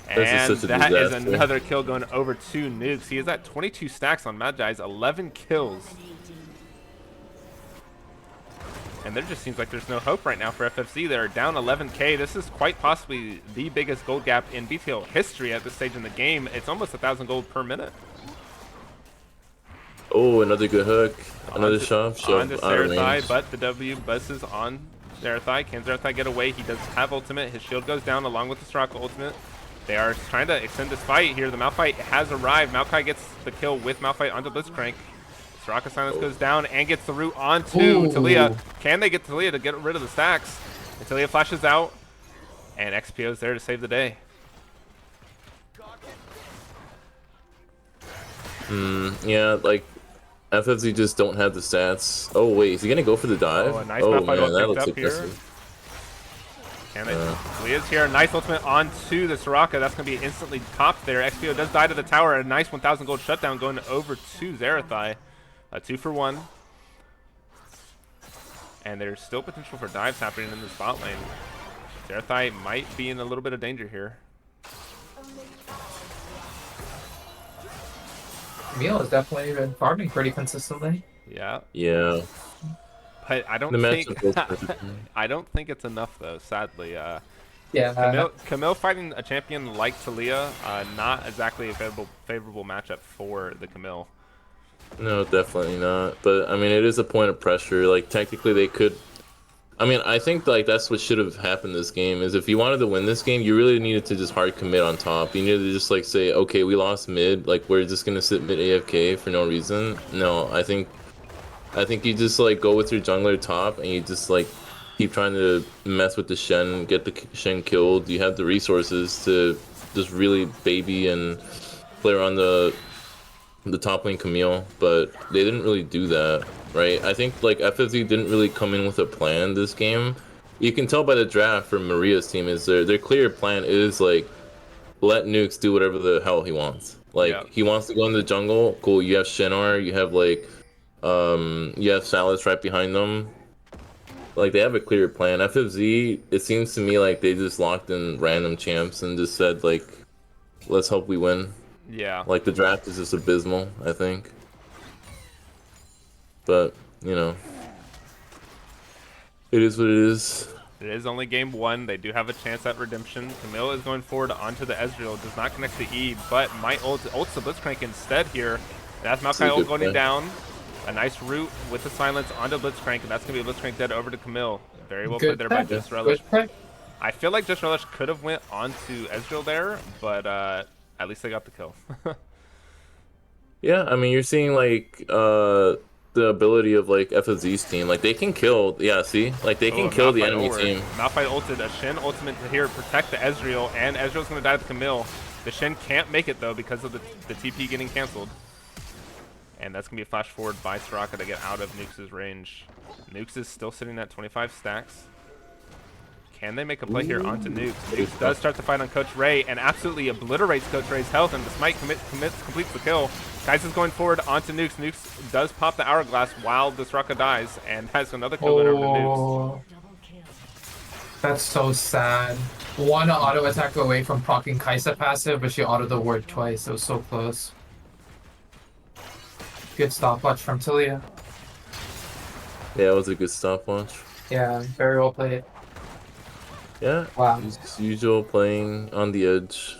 And that is another kill going over to Nukes. He is at 22 stacks on Magi's, 11 kills. And there just seems like there's no hope right now for FFZ. They're down 11k. This is quite possibly the biggest gold gap in BTL history at this stage in the game. It's almost 1,000 gold per minute. Oh, another good hook. Another shove. On to Zerathai, but the W buzzes on Zerathai. Can Zerathai get away? He does have ultimate. His shield goes down along with the Soraka ultimate. They are trying to extend this fight here. The Malphite has arrived. Maokai gets the kill with Malphite onto Blitzcrank. Soraka Silence goes down and gets the root onto Talia. Can they get Talia to get rid of the stacks? And Talia flashes out, and XPO is there to save the day. Yeah, like FFZ just don't have the stats. Oh wait, is he gonna go for the dive? Oh, a nice oh Malphite man, that ult looks picked up here. aggressive. And Talia's here. Nice ultimate onto the Soraka. That's going to be instantly topped there. XPO does die to the tower. A nice 1,000 gold shutdown going over to Zerathai. A 2 for 1. And there's still potential for dives happening in the spot lane. Zerathai might be in a little bit of danger here. Camille has definitely been farming pretty consistently. Yeah. Yeah. But I don't The think matchup goes perfectly. I don't think it's enough though, sadly. Yeah. Camille fighting a champion like Talia, not exactly a favorable matchup for the Camille. No, definitely not. But I mean, it is a point of pressure. Like technically, they could. I mean, I think like that's what should have happened this game. Is if you wanted to win this game, you really needed to just hard commit on top. You needed to just like say, okay, we lost mid. Like we're just gonna sit mid AFK for no reason. No, I think you just like go with your jungler top and you just like keep trying to mess with the Shen, get the Shen killed. You have the resources to just really baby and play around the top lane Camille, but they didn't really do that, right? I think like FFZ didn't really come in with a plan this game. You can tell by the draft from Maria's team is their clear plan is like let Nukes do whatever the hell he wants. Like he wants to go in the jungle, cool. You have Shenar, you have like you have Salas right behind them. Like they have a clear plan. FFZ, it seems to me like they just locked in random champs and just said like, let's hope we win. Yeah. Like the draft is just abysmal, I think. But, you know, it is what it is. It is only game 1. They do have a chance at redemption. Camille is going forward onto the Ezreal. Does not connect to E, but might ults the Blitzcrank instead here. That's Maokai ult going down. A nice root with the silence onto Blitzcrank, and that's going to be a Blitzcrank dead over to Camille. Very well played there by Just Relish. I feel like Just Relish could have went onto Ezreal there, but at least they got the kill. Yeah, I mean, you're seeing like the ability of like FFZ's team. Like they can kill. Yeah, see, like they can kill the enemy team. Malphite ulted a Shen ultimate to here protect the Ezreal, and Ezreal's going to die to Camille. The Shen can't make it though because of the TP getting canceled. And that's going to be a flash forward by Soraka to get out of Nukes' range. Nukes is still sitting at 25 stacks. Can they make a play here onto Nukes? Nukes does start the fight on Coach Ray and absolutely obliterates Coach Ray's health, and the smite completes the kill. Guys is going forward onto Nukes. Nukes does pop the hourglass while the Soraka dies and has another kill over to Nukes. That's so sad. One auto attack away from proccing Kaisa passive, but she autoed the ward twice. It was so close. Good stopwatch from Talia. Yeah, it was a good stopwatch. Yeah, very well played. Yeah. Wow. As usual, playing on the edge.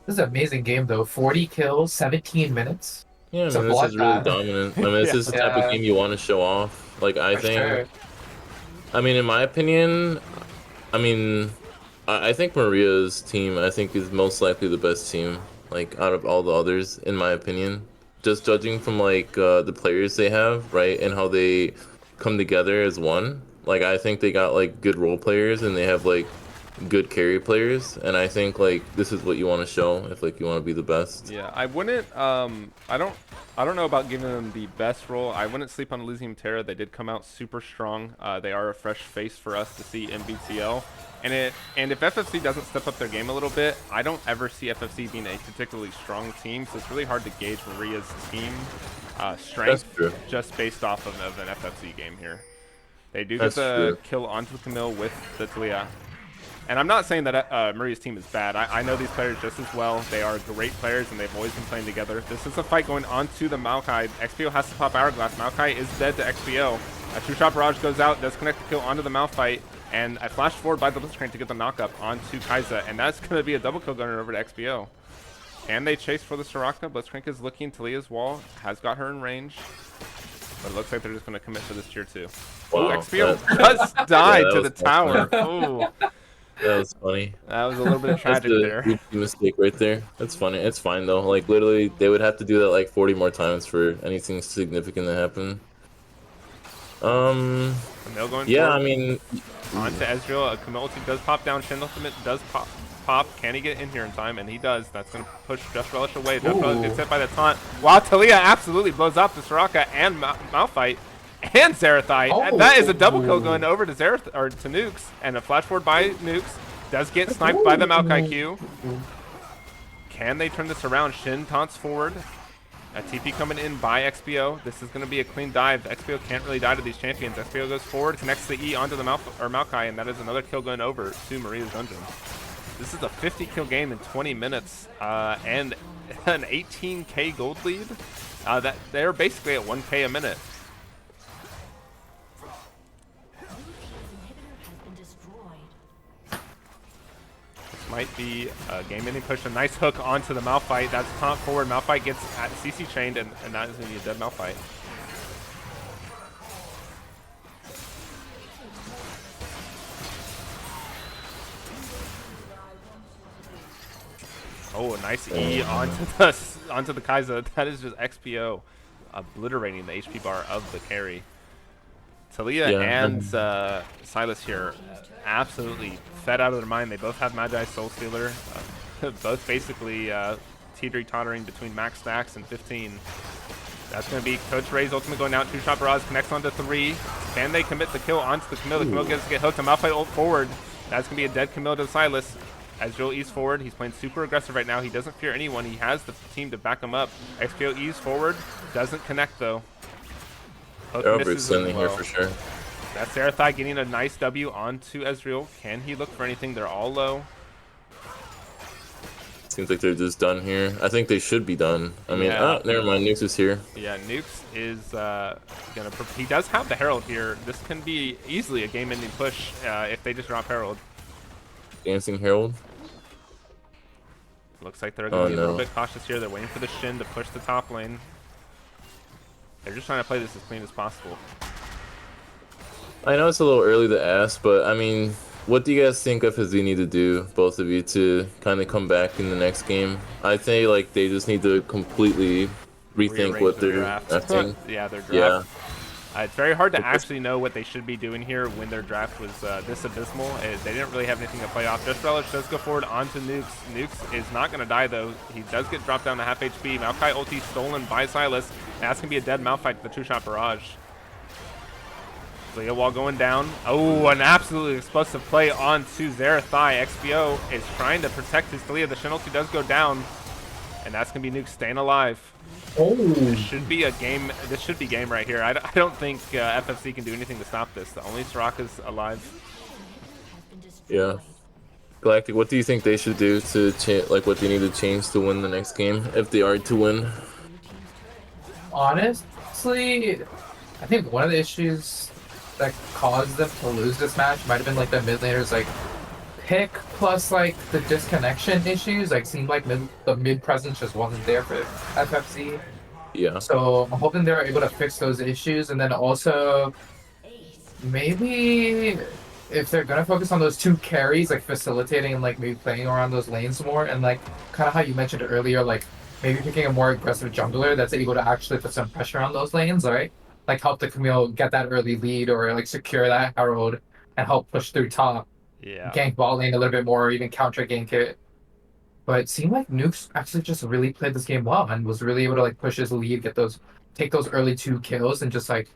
This is an amazing game though. 40 kills, 17 minutes. Yeah, I mean, this is really dominant. I mean, this is the type of game you want to show off. Like, I think... I mean, in my opinion, I think Maria's team, I think, is most likely the best team, like, out of all the others, in my opinion. just judging from like the players they have, right, and how they come together as one. Like I think they got like good role players and they have like good carry players, and I think like this is what you want to show if like you want to be the best. Yeah, I wouldn't. I don't know about giving them the best role. I wouldn't sleep on Elysium Terra. They did come out super strong. They are a fresh face for us to see in BTL. And if FFC doesn't step up their game a little bit, I don't ever see FFC being a particularly strong team. So it's really hard to gauge Maria's team strength just based off of an FFC game here. They do get the kill onto Camille with the Talia. And I'm not saying that Maria's team is bad. I know these players just as well. They are great players, and they've always been playing together. This is a fight going on to the Maokai. XPO has to pop Hourglass. Maokai is dead to XPO. A two-shot barrage goes out, does connect the kill onto the Malphite, and a flash forward by the Blitzcrank to get the knock-up onto Kai'Sa, and that's going to be a double kill going over to XPO. Can they chase for the Soraka? Blitzcrank is looking. Talia's wall has got her in range, but it looks like they're just going to commit for this tier 2. Wow, Ooh, XPO just died to the tower. Ooh. That was funny. That was a little bit tragic there. That's a mistake right there. That's funny. It's fine though. Like literally, they would have to do that like 40 more times for anything significant to happen. Camille going yeah, forward. I mean, On to Ezreal. Camille ulti does pop down. Shin ultimate does pop. Can he get in here in time? And he does. That's going to push Just Relish away. Just Relish gets hit by the taunt. Wow, Talia absolutely blows up the Soraka and Malphite and Zerathite. That is a double kill going over to to Nukes. And a flash forward by Nukes. Does get sniped by the Maokai Q. Can they turn this around? Shin taunts forward. A TP coming in by XPO. This is going to be a clean dive. XPO can't really die to these champions. XPO goes forward, connects the E onto the Maokai, and that is another kill going over to Maria's Dungeon. This is a 50 kill game in 20 minutes and an 18k gold lead. That they're basically at 1k a minute. Might be a game-ending push. A nice hook onto the Malphite. That's taunt forward. Malphite gets at CC chained, and that is going to be a dead Malphite. Oh, a nice E onto the Kai'Sa. That is just XPO obliterating the HP bar of the carry. Talia and Silas here absolutely fed out of their mind. They both have Magi Soul Stealer, both basically teetering-tottering between max stacks and 15. That's going to be Coach Ray's ultimate going out. Two-shot barrage connects onto 3. Can they commit the kill onto the Camille? The Camille gets to get hooked. A Malphite ult forward. That's going to be a dead Camille to Silas. As Joel ease forward, he's playing super aggressive right now. He doesn't fear anyone. He has the team to back him up. XPO ease forward. Doesn't connect, though. They're overextending here for sure. That's Zerathite getting a nice W onto Ezreal. Can he look for anything? They're all low. Seems like they're just done here. I think they should be done. I mean, never mind. Nukes is here. Yeah, Nukes is gonna. He does have the Herald here. This can be easily a game-ending push if they just drop Herald. Dancing Herald. Looks like they're gonna be a little bit cautious here. They're waiting for the Shin to push the top lane. They're just trying to play this as clean as possible. I know it's a little early to ask, but I mean, what do you guys think FFZ need to do, both of you, to kind of come back in the next game? I think like they just need to completely rethink what they're drafting. Yeah, their draft. Yeah. It's very hard to actually know what they should be doing here when their draft was this abysmal. They didn't really have anything to play off. Just Relish does go forward onto Nukes. Nukes is not going to die, though. He does get dropped down to half HP. Maokai ulti stolen by Silas. And that's going to be a dead Malphite to the two-shot barrage. Leah wall going down. Oh, an absolutely explosive play onto Zerathite. XPO is trying to protect his Leah. The Shin ulti does go down. And that's going to be Nuke staying alive. Oh. This should be a game. This should be game right here. I don't think FFC can do anything to stop this. The only Soraka's alive. Yeah. Galactic, what do you think they should do to like what they need to change to win the next game if they are to win? Honestly, I think one of the issues that caused them to lose this match might have been like the mid laners like pick plus like the disconnection issues. Like seemed like the mid presence just wasn't there for FFC. Yeah. So I'm hoping they're able to fix those issues, and then also maybe if they're gonna focus on those two carries, like facilitating and like maybe playing around those lanes more, and like kind of how you mentioned earlier, like maybe picking a more aggressive jungler that's able to actually put some pressure on those lanes, right? Like help the Camille get that early lead or like secure that Herald and help push through top, Yeah. gank bot lane a little bit more, or even counter gank it. But it seemed like Nuke's actually just really played this game well and was really able to like push his lead, take those early 2 kills, and just like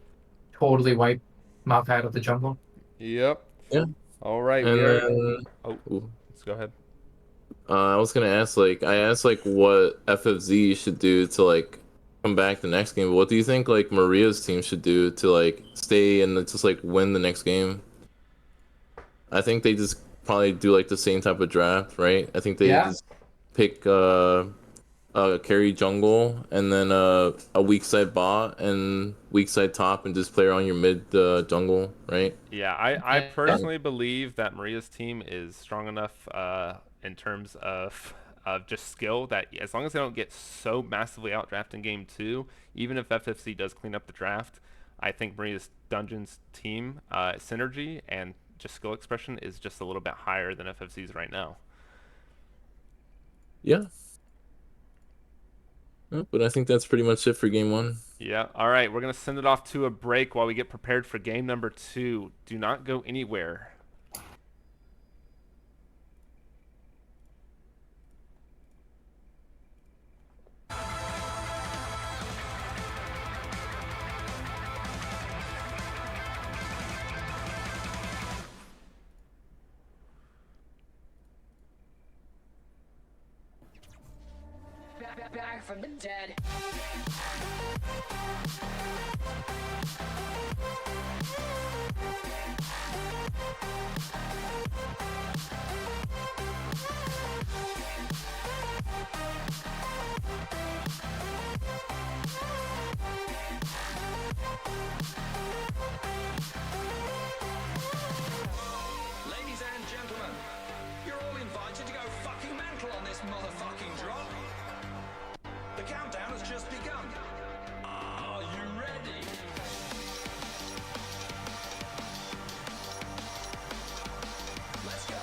totally wipe Maokai out of the jungle. Yep. Yeah. All right, we And are. then Oh, ooh, let's go ahead. I was gonna ask like I asked like what FFZ should do to like come back the next game. But what do you think like Maria's team should do to like stay and just like win the next game? I think they just probably do like the same type of draft, right? I think they Yeah, just pick carry jungle and then a weak side bot and weak side top and just play around your mid jungle, right? Yeah, I yeah, personally believe that Maria's team is strong enough in terms of just skill that as long as they don't get so massively outdrafted in game two, even if FFC does clean up the draft, I think Maria's Dungeons team synergy and just skill expression is just a little bit higher than FFC's right now. Yeah. But I think that's pretty much it for game one. Yeah. All right, we're gonna send it off to a break while we get prepared for game number 2. Do not go anywhere. Back from the dead. Ladies and gentlemen, you're all invited to go fucking mental on this motherfucking drop. The countdown has just begun. Are you ready? Let's go.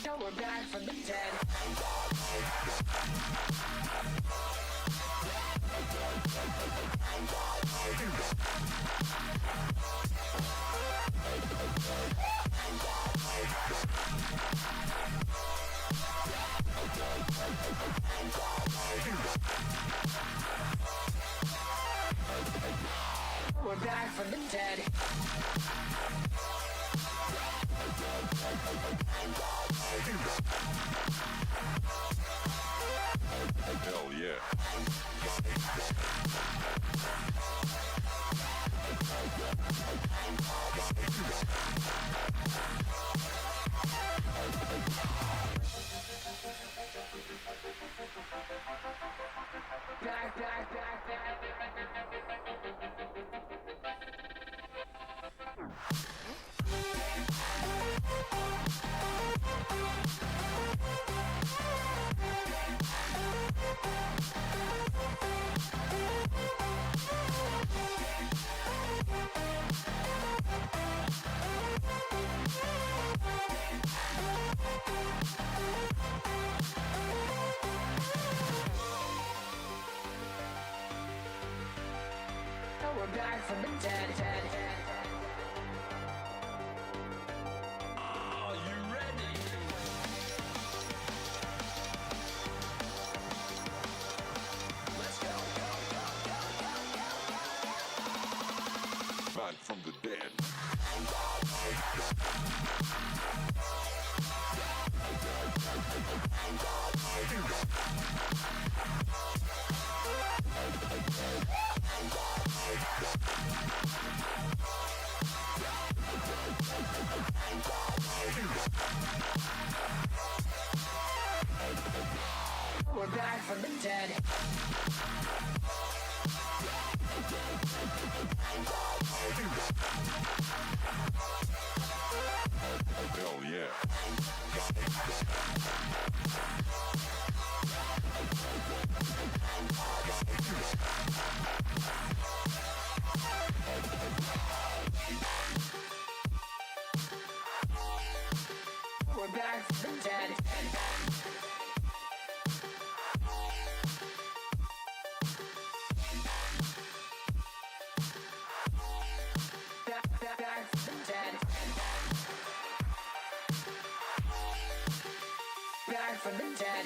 Now we're back from the dead. We're back from the dead. Hell yeah. Now we're back from the dead. Are you ready? Let's go. Back from the dead. We're back from the dead. Hell yeah. We're back from the dead. from the dead.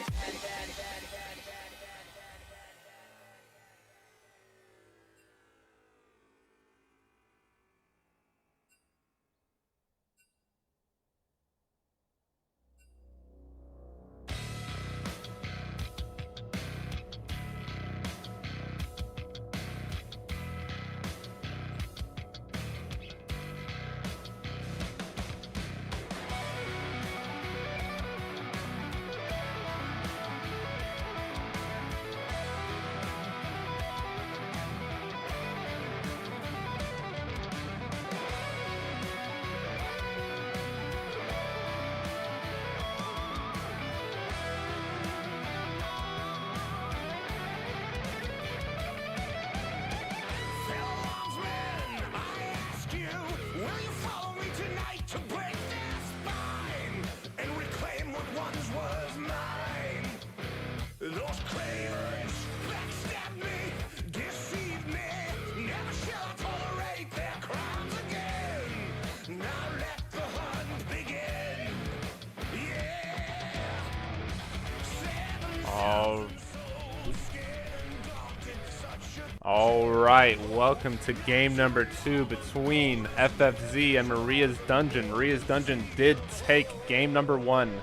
All right, welcome to game number 2 between FFZ and Maria's Dungeon. Maria's Dungeon did take game number 1.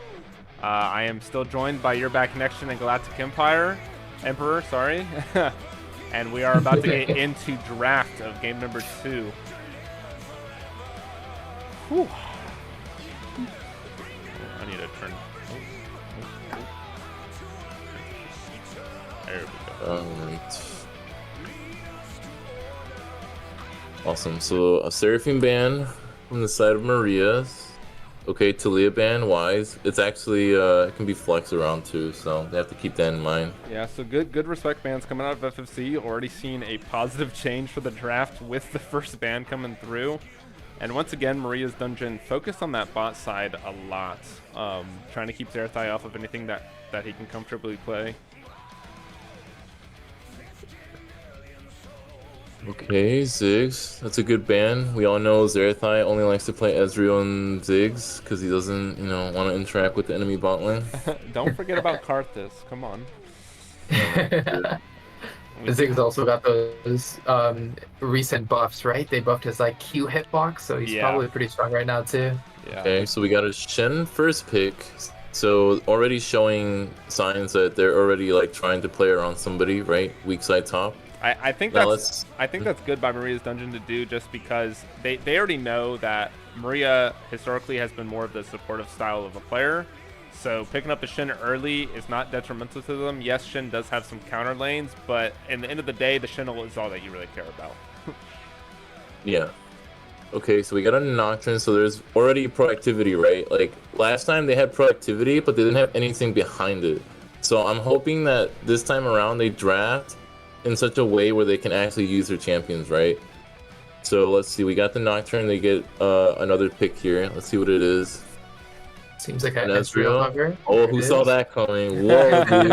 I am still joined by Urbadconnection and Galactic Emperor, sorry. And we are about to get into draft of game number 2. Whew. I need to turn. There we go. Alright. Awesome. So a Seraphim ban from the side of Maria's. Okay, Talia ban wise. It's actually it can be flexed around too, so they have to keep that in mind. Yeah, so good respect bans coming out of FFC. Already seen a positive change for the draft with the first ban coming through. And once again, Maria's Dungeon focused on that bot side a lot, trying to keep Zerathai off of anything that he can comfortably play. Okay, Ziggs. That's a good ban. We all know Zerathai only likes to play Ezreal and Ziggs because he doesn't, want to interact with the enemy bot lane. Don't forget about Karthus. Come on. Ziggs also got those recent buffs, right? They buffed his like Q hitbox, so he's probably pretty strong right now too. Yeah. Okay, so we got a Shen first pick. So already showing signs that they're already like trying to play around somebody, right? Weak side top. I think that's good by Maria's Dungeon to do, just because they already know that Maria historically has been more of the supportive style of a player. So picking up a Shin early is not detrimental to them. Yes, Shin does have some counter lanes, but in the end of the day, the Shin is all that you really care about. Yeah. Okay, so we got a Nocturne, so there's already proactivity, right? Like, last time they had proactivity, but they didn't have anything behind it. So I'm hoping that this time around they draft in such a way where they can actually use their champions, right? So let's see, we got the Nocturne, they get another pick here. Let's see what it is. Seems like an Ezreal. hugger. Oh, who saw that coming? Whoa, dude.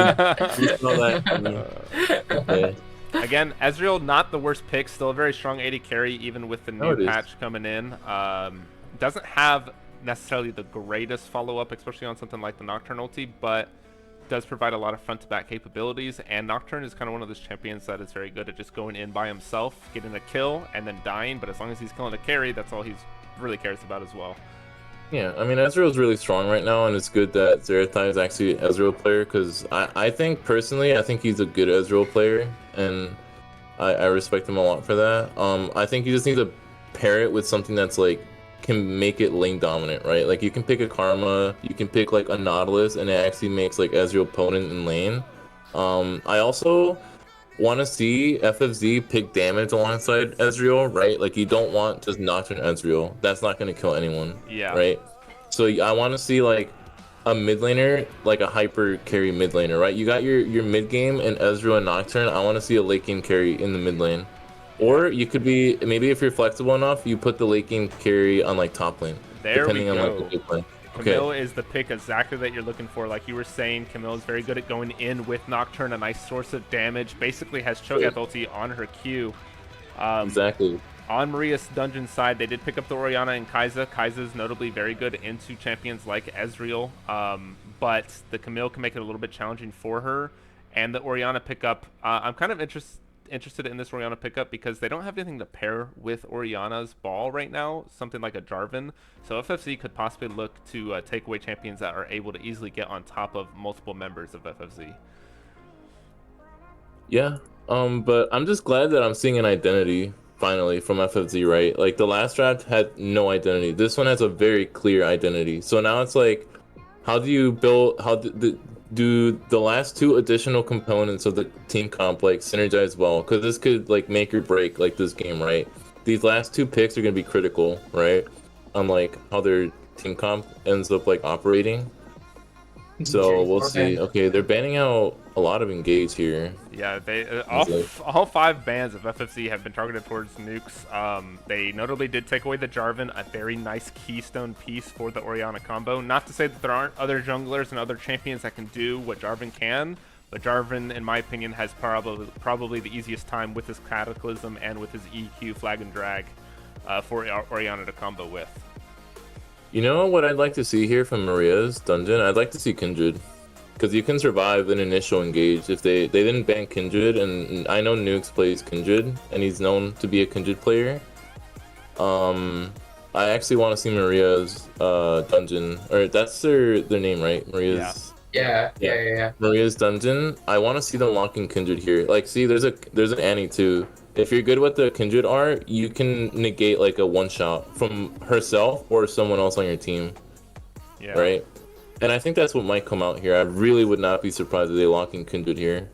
Who saw that coming? Okay. Again, Ezreal, not the worst pick. Still a very strong AD carry, even with the new patch coming in. Doesn't have necessarily the greatest follow-up, especially on something like the Nocturne ulti, but does provide a lot of front-to-back capabilities. And Nocturne is kind of one of those champions that is very good at just going in by himself, getting a kill, and then dying. But as long as he's killing a carry, that's all he's really cares about as well. Yeah, I mean, Ezreal's really strong right now, and it's good that Zerathai is actually an Ezreal player, because I think, personally, I think he's a good Ezreal player, and I respect him a lot for that. I think you just need to pair it with something that's, like, can make it lane dominant, right? Like, you can pick a Karma, you can pick, like, a Nautilus, and it actually makes, like, Ezreal potent in lane. I also want to see FFZ pick damage alongside Ezreal, right? Like, you don't want just Nocturne Ezreal. That's not going to kill anyone, right? So I want to see, like, a mid laner, like a hyper carry mid laner, right? You got your mid game and Ezreal and Nocturne. I want to see a late game carry in the mid lane. Or you could be, maybe if you're flexible enough, you put the late game carry on, like, top lane. Depending on, like, the good play. Camille is the pick exactly that you're looking for. Like you were saying, Camille is very good at going in with Nocturne, a nice source of damage. Basically has Cho'Gath ulti on her Q. Exactly. On Maria's dungeon side, they did pick up the Orianna and Kai'Sa. Kai'Sa's notably very good into champions like Ezreal, but the Camille can make it a little bit challenging for her. And the Orianna pickup, I'm kind of interested in this Orianna pickup because they don't have anything to pair with Orianna's ball right now, something like a Jarvan. So FFZ could possibly look to take away champions that are able to easily get on top of multiple members of FFZ. Yeah, but I'm just glad that I'm seeing an identity finally from FFZ, right? Like the last draft had no identity. This one has a very clear identity. So now it's like, how do you build? Do the last two additional components of the team comp like synergize well? Because this could like make or break like this game, right? These last two picks are gonna be critical, right? On like how their team comp ends up like operating. So we'll see. Okay, they're banning out a lot of engage here. Yeah, they all 5 bans of FFC have been targeted towards nukes. They notably did take away the Jarvan, a very nice keystone piece for the Orianna combo. Not to say that there aren't other junglers and other champions that can do what Jarvan can, but Jarvan, in my opinion, has probably the easiest time with his Cataclysm and with his EQ flag and drag for Orianna to combo with. You know what I'd like to see here from Maria's dungeon? I'd like to see Kindred. Because you can survive an initial engage if they didn't ban Kindred, and I know Nukes plays Kindred, and he's known to be a Kindred player. I actually want to see Maria's dungeon, or that's their name, right? Maria's. Yeah. Maria's dungeon. I want to see them locking Kindred here. Like, see, there's an Annie too. If you're good with the Kindred art, you can negate like a one shot from herself or someone else on your team. Yeah. Right. And I think that's what might come out here. I really would not be surprised if they lock in Kindred here.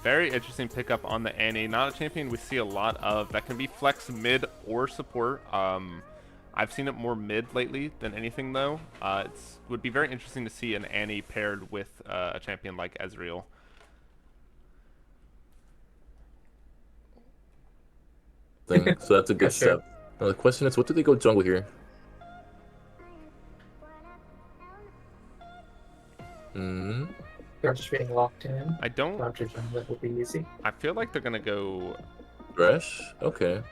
Very interesting pickup on the Annie. Not a champion we see a lot of. That can be flex mid or support. I've seen it more mid lately than anything though. It would be very interesting to see an Annie paired with a champion like Ezreal. So that's a good step. Now the question is, what do they go jungle here? They're just being locked in. I don't. That would be easy. I feel like they're gonna go. Thresh? Okay.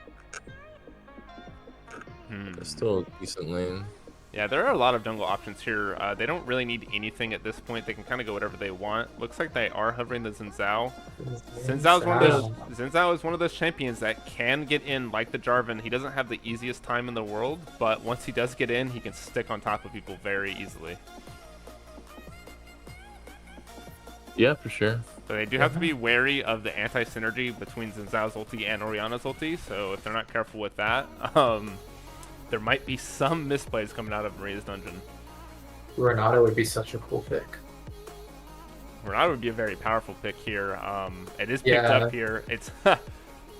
That's still a decent lane. Yeah, there are a lot of jungle options here. They don't really need anything at this point. They can kind of go whatever they want. Looks like they are hovering the Xin Zhao. Xin Zhao is one of those champions that can get in like the Jarvan. He doesn't have the easiest time in the world, but once he does get in, he can stick on top of people very easily. Yeah, for sure. So they do have to be wary of the anti-synergy between Xin Zhao's ulti and Orianna's ulti, so if they're not careful with that, there might be some misplays coming out of Maria's dungeon. Renata would be such a cool pick. Renata would be a very powerful pick here. It is picked up here. It's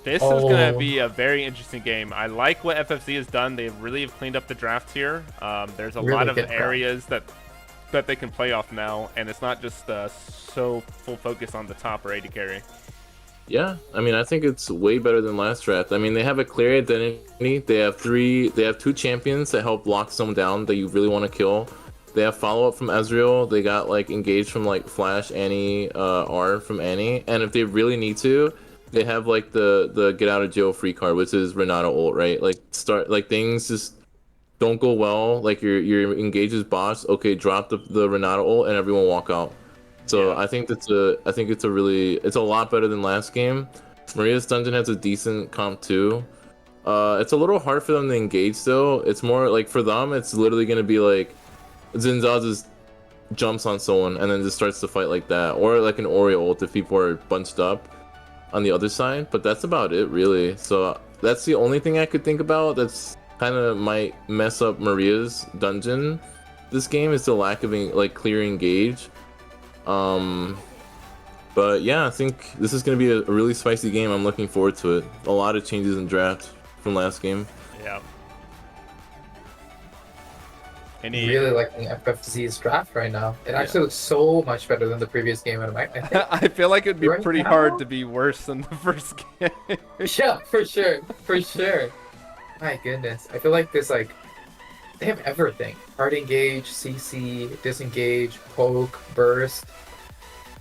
this is going to be a very interesting game. I like what FFZ has done. They really have cleaned up the draft here. There's a lot of areas that they can play off now, and it's not just so full focus on the top or AD carry. Yeah, I mean, I think it's way better than last draft. I mean, they have a clear identity. They have two champions that help lock someone down that you really want to kill. They have follow-up from Ezreal. They got like engaged from like Flash, Annie, R from Annie. And if they really need to, they have like the get out of jail free card, which is Renata ult, right? Like things just don't go well. Like your engages boss. Okay, drop the Renata ult and everyone walk out. So yeah. I think it's a lot better than last game. Maria's dungeon has a decent comp too. It's a little hard for them to engage though. It's more like for them, it's literally gonna be like Xin Zhao just jumps on someone and then just starts to fight like that, or like an Oreo ult if people are bunched up on the other side. But that's about it really. So that's the only thing I could think about that's kind of might mess up Maria's dungeon. This game is the lack of like clear engage. But yeah, I think this is going to be a really spicy game. I'm looking forward to it. A lot of changes in draft from last game. Yeah. Really liking FFZ's draft right now. It actually looks so much better than the previous game. And I feel like it'd be pretty hard to be worse than the first game. Yeah, for sure. For sure. My goodness. I feel like this, like, they have everything. Hard engage, CC, disengage, poke, burst.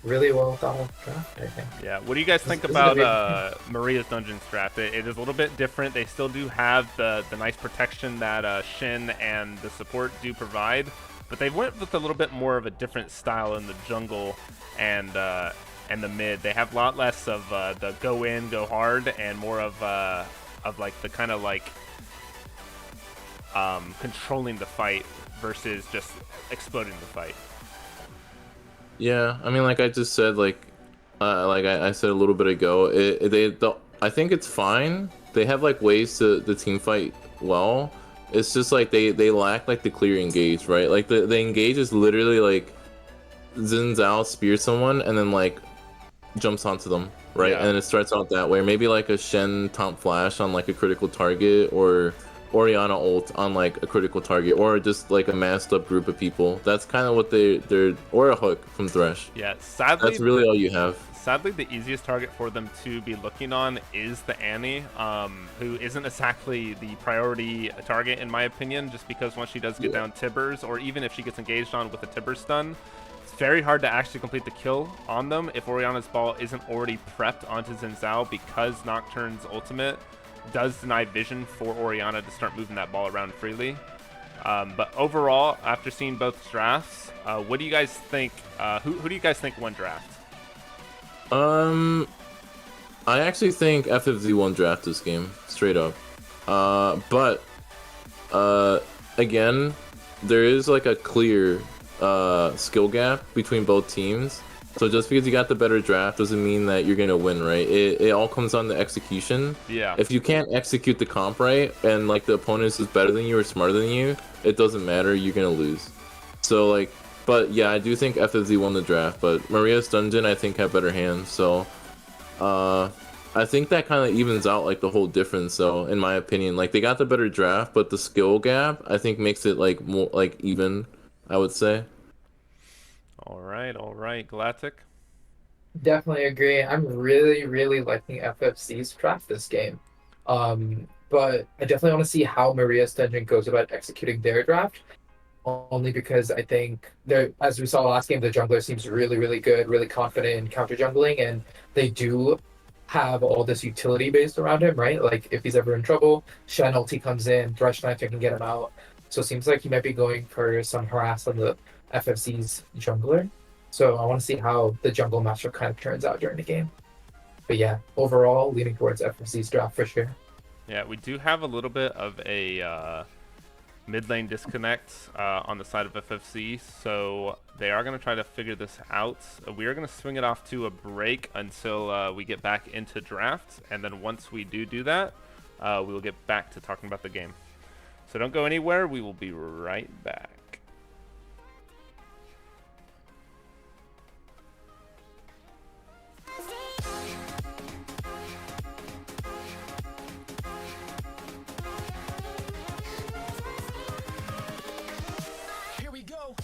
really well thought out draft, I think. Yeah. What do you guys think This is gonna about be- Maria's Dungeons draft? It is a little bit different. They still do have the nice protection that Shin and the support do provide, but they went with a little bit more of a different style in the jungle and the mid. They have a lot less of the go in, go hard, and more of like the kind of like controlling the fight versus just exploding the fight. Yeah, I mean, like I just said, like I said a little bit ago, I think it's fine. They have like ways to the team fight well. It's just like they lack like the clear engage, right? Like the engage is literally like Xin Zhao spears someone and then like jumps onto them, right? Yeah. And then it starts out that way. Maybe like a Shen taunt flash on like a critical target, or Oriana ult on like a critical target, or just like a masked up group of people. That's kind of what they're or a hook from Thresh. Yeah, sadly, That's really all you have. sadly, the easiest target for them to be looking on is the Annie, who isn't exactly the priority target in my opinion, just because once she does get down Tibbers, or even if she gets engaged on with a Tibber stun, it's very hard to actually complete the kill on them if Oriana's ball isn't already prepped onto Xin Zhao, because Nocturne's ultimate does deny vision for Oriana to start moving that ball around freely. But overall, after seeing both drafts, what do you guys think? Who do you guys think won draft? I actually think FFZ won draft this game, straight up. But again, there is like a clear skill gap between both teams. So just because you got the better draft doesn't mean that you're gonna win, right? It all comes on the execution. Yeah. If you can't execute the comp right, and like the opponent is better than you or smarter than you, it doesn't matter. You're gonna lose. So like, but yeah, I do think FFZ won the draft. But Maria's Dungeon, I think, had better hands. So, I think that kind of evens out like the whole difference. So in my opinion, like they got the better draft, but the skill gap I think makes it like more like even. I would say. All right, Galactic. Definitely agree. I'm really, really liking FFC's draft this game. But I definitely want to see how Maria's Dungeon goes about executing their draft. Only because I think they're, as we saw last game, the jungler seems really, really good, really confident in counter jungling, and they do have all this utility based around him, right? Like if he's ever in trouble, Shen ulti comes in, Thresh Knife can get him out. So it seems like he might be going for some harass on the FFC's jungler. So I want to see how the jungle matchup kind of turns out during the game. But yeah, overall, leaning towards FFC's draft for sure. Yeah, we do have a little bit of a mid lane disconnect on the side of FFC, so they are going to try to figure this out. We are going to swing it off to a break until we get back into draft, and then once we do that, we will get back to talking about the game. So don't go anywhere. We will be right back. Here we go.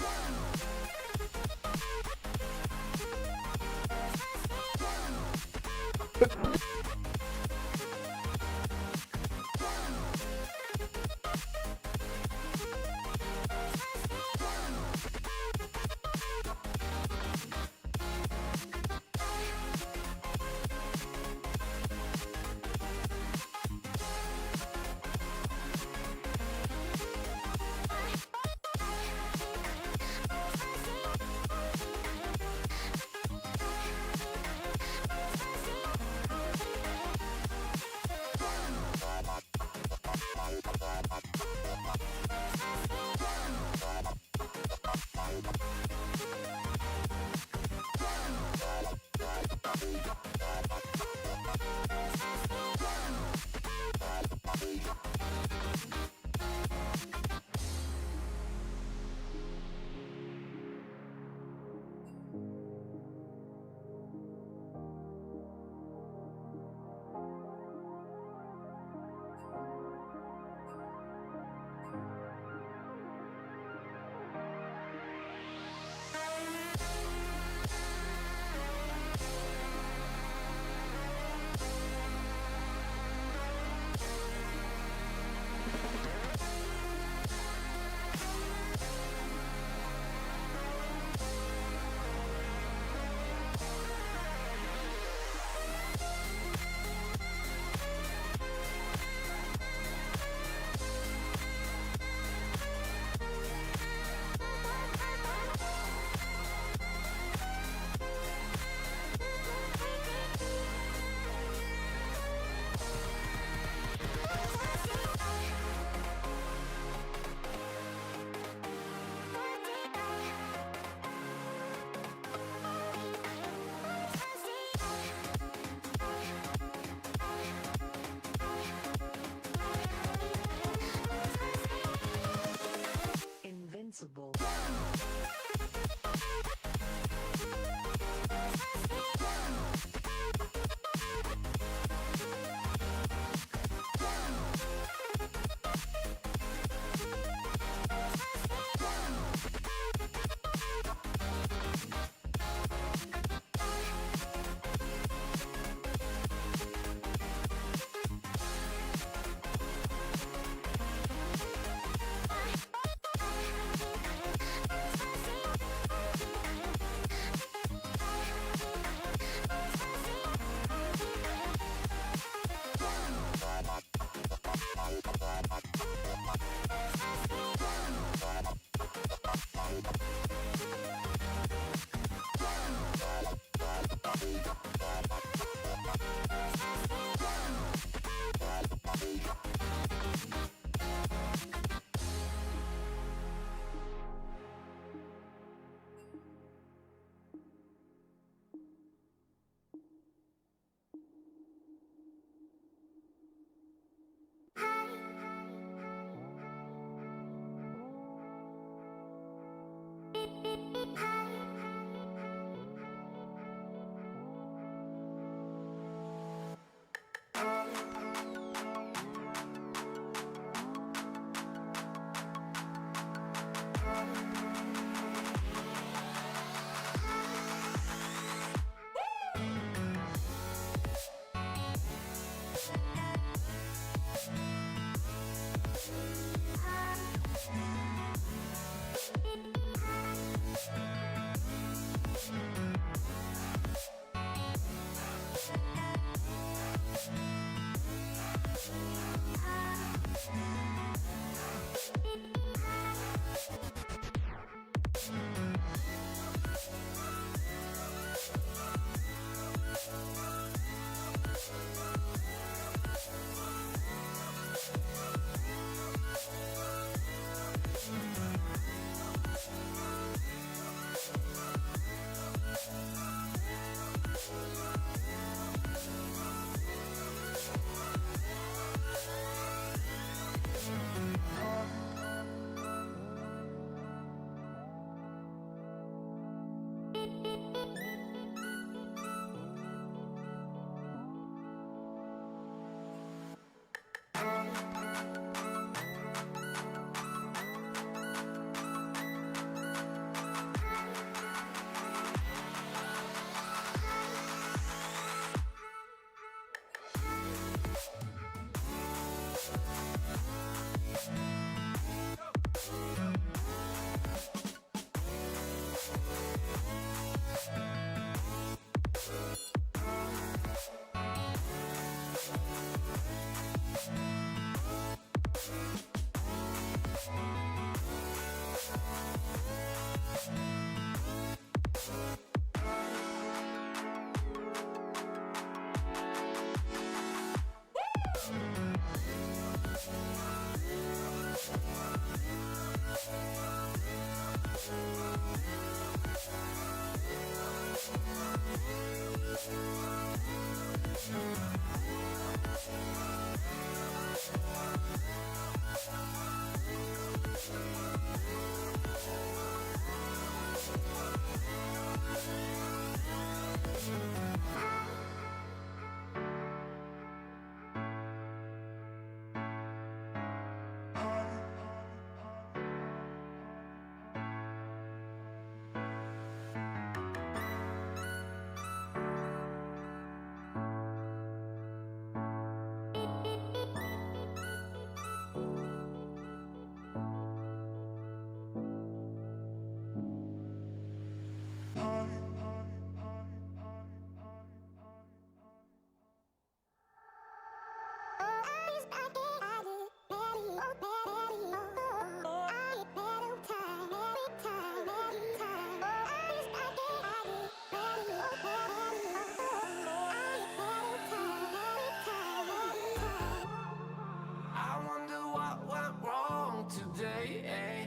I wonder what went wrong today, eh?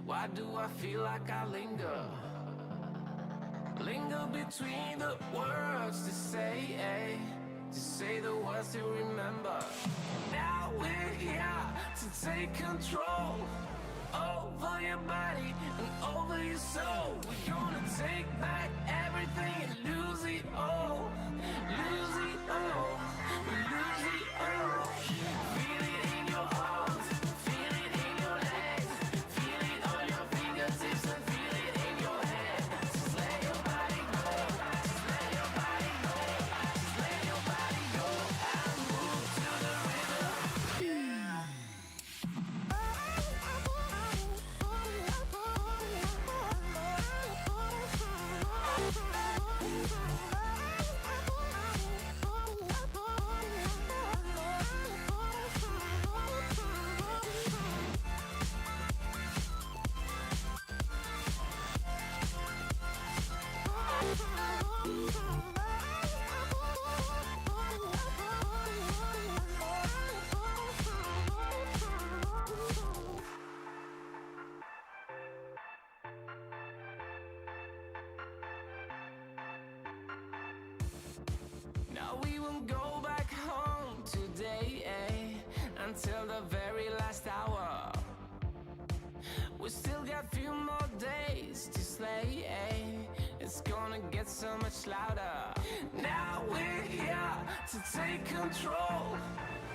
Why do I feel like I linger? Linger between the words to say, eh? To say the words to remember. Now we're here to take control over your body and over your soul. We're gonna take back everything and lose it all. Lose it all. Lose it all. Feel it in your arms. Feel it in your legs. Feel it on your fingertips and feel it in your head. Just let your body go. Just let your body go. Just let your body go and move to the rhythm. Now we won't go back home today, eh? Until the very last hour. We still got few more days to slay, eh? It's gonna get so much louder. Now we're here to take control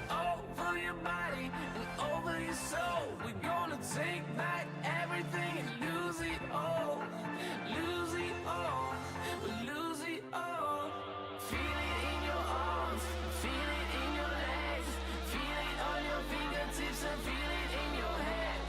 over your body and over your soul. We're gonna take back everything and lose it all. Lose it all. Lose it all. Feel it in your arms. Feel it in your legs. Feel it on your fingertips and feel it in your head.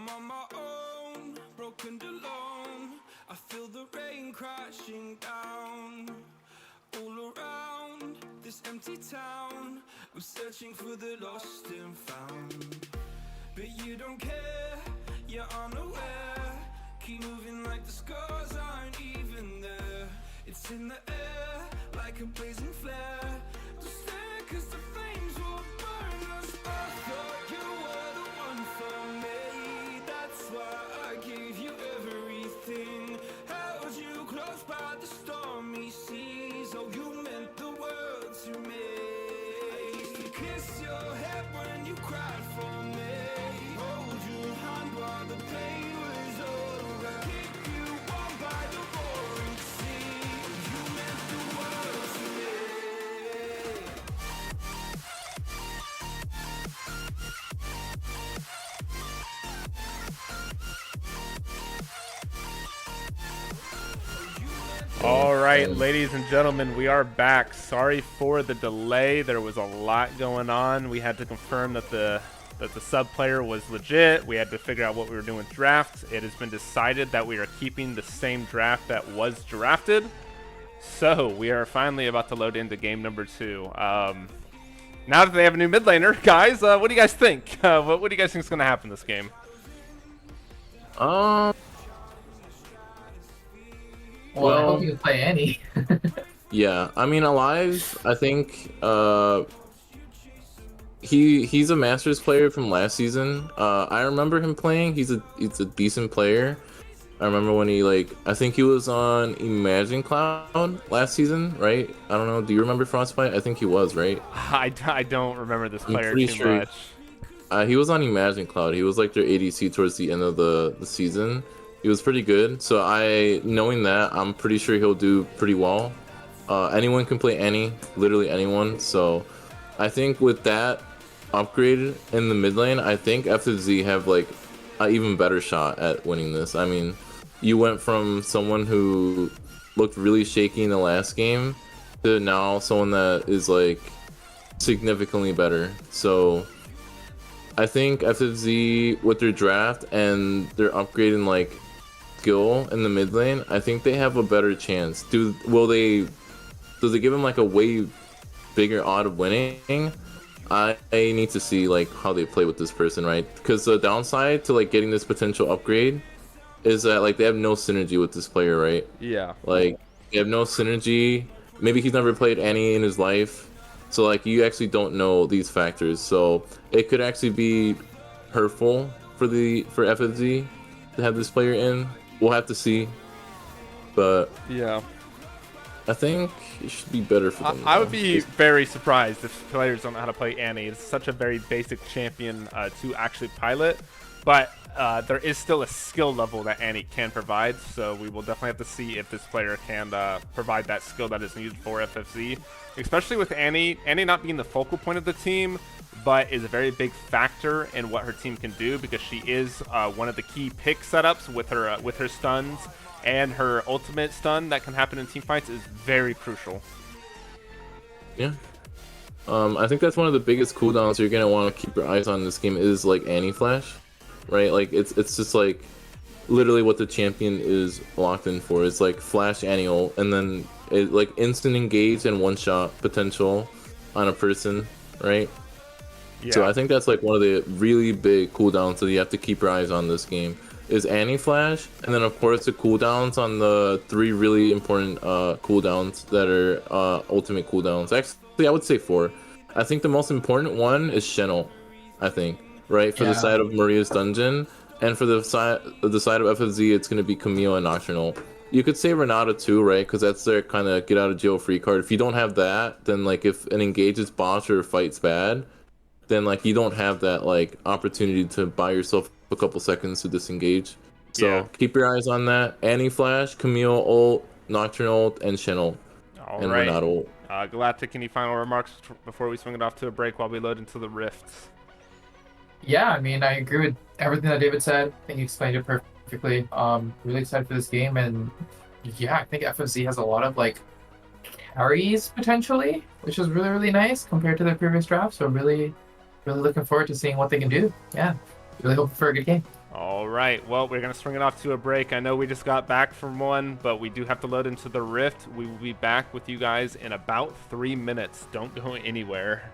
I'm on my own, broken and alone. I feel the rain crashing down all around this empty town. I'm searching for the lost and found, but you don't care, you're unaware. Keep moving like the scars aren't even there. It's in the air like a blazing flare. Don't stare 'cause the flames will burn us. I thought you were the one for me. That's why I gave you everything. Held you close by the stormy seas. Oh, you meant the world to me. I used to kiss your head when you cried for me. Hold your hand while the pain was over. Keep you warm by the roaring sea. You meant the world to me. All right, ladies and gentlemen, we are back. Sorry for the delay. There was a lot going on. We had to confirm that the sub player was legit. We had to figure out what we were doing with drafts. It has been decided that we are keeping the same draft that was drafted. So we are finally about to load into game number 2. Now that they have a new mid laner, guys, what do you guys think? What do you guys think is going to happen this game? Well, I hope you can play any. Yeah, I mean, Alive, I think he's a Masters player from last season. I remember him playing. He's a decent player. I remember when he I think he was on Imagine Cloud last season, right? I don't know. Do you remember Frostbyte? I think he was, right? I don't remember this player pretty too sure much. He was on Imagine Cloud. He was like their ADC towards the end of the season. He was pretty good. So knowing that, I'm pretty sure he'll do pretty well. Anyone can play literally anyone. So I think with that upgrade in the mid lane, I think FFZ have an even better shot at winning this. I mean, you went from someone who looked really shaky in the last game to now someone that is significantly better. So I think FFZ with their draft and their upgrading skill in the mid lane, I think they have a better chance. Do they give him a way bigger odd of winning? I need to see how they play with this person, right? Because the downside to getting this potential upgrade is that they have no synergy with this player, right? Yeah. They have no synergy. Maybe he's never played any in his life, so you actually don't know these factors. So it could actually be hurtful for FFZ to have this player in. We'll have to see, but yeah, I think it should be better for them. I would be very surprised if players don't know how to play Annie. It's such a very basic champion to actually pilot, but there is still a skill level that Annie can provide, so we will definitely have to see if this player can provide that skill that is needed for FFZ, especially with Annie not being the focal point of the team, but is a very big factor in what her team can do, because she is one of the key pick setups with her stuns, and her ultimate stun that can happen in team fights is very crucial. Yeah. I think that's one of the biggest cooldowns you're gonna want to keep your eyes on in this game is Annie Flash, right? It's just literally what the champion is locked in for. It's flash Annie ult, and then it instant engage and one shot potential on a person, right? Yeah. So I think that's one of the really big cooldowns that you have to keep your eyes on this game is Annie Flash, and then of course the cooldowns on the 3 really important cooldowns that are ultimate cooldowns. Actually, I would say 4. I think the most important one is Shen ult, I think, right? For the side of Maria's Dungeon, and for the side of FFZ, it's going to be Camille and Nocturnal. You could say Renata too, right? Because that's their kind of get out of jail free card. If you don't have that, then if an engage is botched or a fight's bad, then you don't have that opportunity to buy yourself a couple seconds to disengage. So keep your eyes on that. Annie Flash, Camille ult, Nocturnal ult, and Shen ult. And right. Renata ult. Galactic, any final remarks before we swing it off to a break while we load into the rifts? Yeah, I mean, I agree with everything that David said. I think you explained it perfectly. Really excited for this game, and yeah, I think FFZ has a lot of carries potentially, which is really, really nice compared to their previous draft. So really looking forward to seeing what they can do. Yeah, really hoping for a good game. All right, well, we're going to swing it off to a break. I know we just got back from one, but we do have to load into the Rift. We will be back with you guys in about 3 minutes. Don't go anywhere.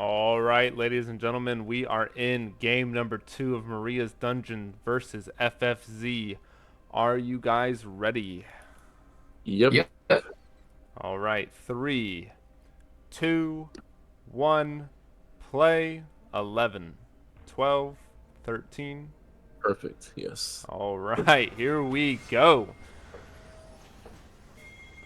All right, ladies and gentlemen, we are in game number 2 of Maria's Dungeon versus FFZ. Are you guys ready? Yep. Yep. All right, 3, 2, 1, play. 11, 12, 13. Perfect. Yes. All right, here we go.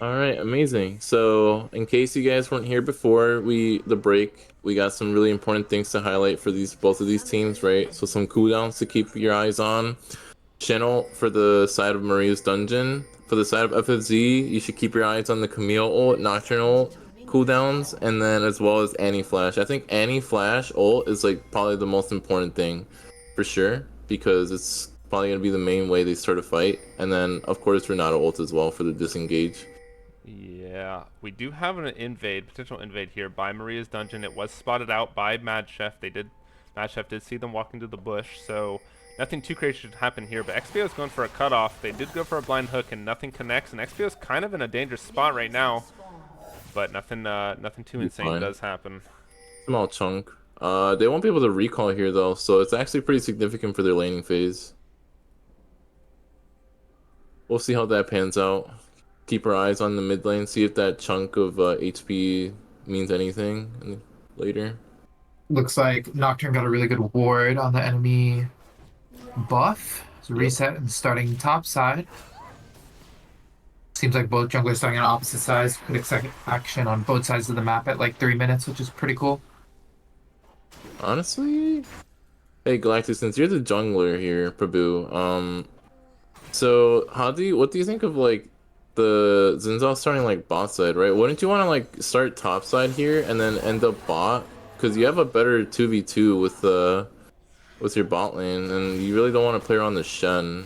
All right, amazing. So, in case you guys weren't here before the break, we got some really important things to highlight for both of these teams, right? So some cooldowns to keep your eyes on. Channel for the side of Maria's Dungeon. For the side of FFZ, you should keep your eyes on the Camille ult, Nocturnal cooldowns, and then as well as Annie Flash. I think Annie Flash ult is like probably the most important thing for sure, because it's probably gonna be the main way they start a fight. And then of course Renata ult as well for the disengage. Yeah, Yeah, we do have an potential invade here by Maria's Dungeon. It was spotted out by Mad Chef. Mad Chef did see them walking to the bush, so nothing too crazy should happen here. But XPO is going for a cutoff. They did go for a blind hook, and nothing connects. And XPO is kind of in a dangerous spot right now, but nothing too insane fine. does happen. Small chunk. They won't be able to recall here though, so it's actually pretty significant for their laning phase. We'll see how that pans out. Keep our eyes on the mid lane, see if that chunk of HP means anything later. Looks like Nocturne got a really good ward on the enemy buff. So reset and starting top side. Seems like both junglers starting on opposite sides. Could expect action on both sides of the map at like 3 minutes, which is pretty cool. Honestly, hey Galactic, since you're the jungler here, Prabhu, so what do you think of like the Zinzal starting like bot side, right? Wouldn't you want to like start top side here and then end up bot? Because you have a better 2v2 with your bot lane, and you really don't want to play around the Shen,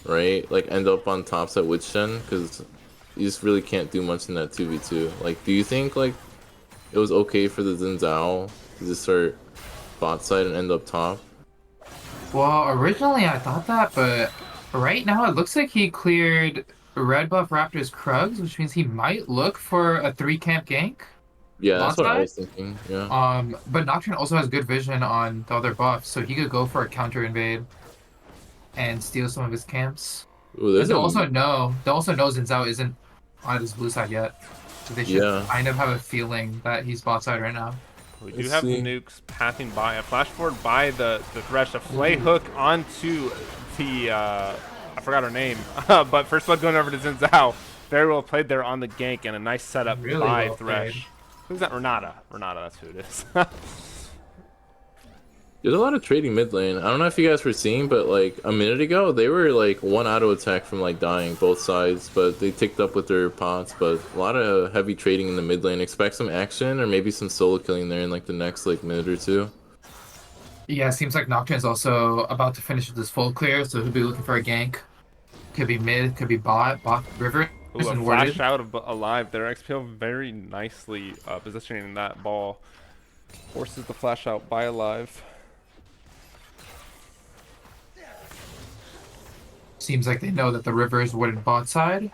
right? Like end up on top side with Shen, because you just really can't do much in that 2v2. Like, do you think like it was okay for the Zinzal to just start bot side and end up top? Well, originally I thought that, but right now it looks like he cleared red buff Raptor's Krugs, which means he might look for a 3-camp gank. Yeah, that's what I Bot was thinking. Yeah. But Nocturne also has good vision on the other buffs, so he could go for a counter invade and steal some of his camps. Ooh, And they'll also know Zinzao isn't on his blue side yet, so they should kind of have a feeling that he's bot side right now. We do have nukes pathing by, a flash forward by the Thresh, a flay hook onto the, I forgot her name, but first blood going over to Zinzao. Very well played there on the gank, and a nice setup by Thresh. Who's that? Renata. Renata, that's who it is. There's a lot of trading mid lane. I don't know if you guys were seeing, but like a minute ago, they were like one auto attack from like dying both sides, but they ticked up with their pots. But a lot of heavy trading in the mid lane. Expect some action or maybe some solo killing there in like the next like minute or two. Yeah, it seems like Nocturne is also about to finish with this full clear, so he'll be looking for a gank. Could be mid, could be bot river. Ooh, a flash out of alive there. XPO very nicely positioning that ball. Forces the flash out by alive. Seems like they know that the river is wooden bot side.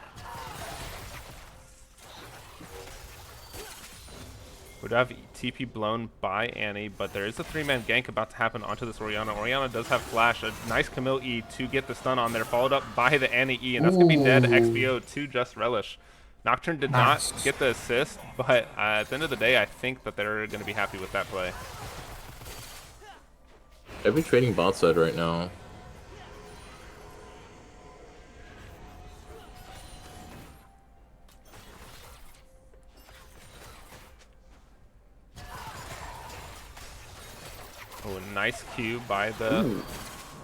Would have TP blown by Annie, but there is a 3-man gank about to happen onto this Orianna. Orianna does have flash, a nice Camille E to get the stun on there, followed up by the Annie E, and that's going to be dead XPO to Just Relish. Nocturne did not get the assist, but at the end of the day, I think that they're going to be happy with that play. I've been trading bot side right now. Oh, a nice Q by the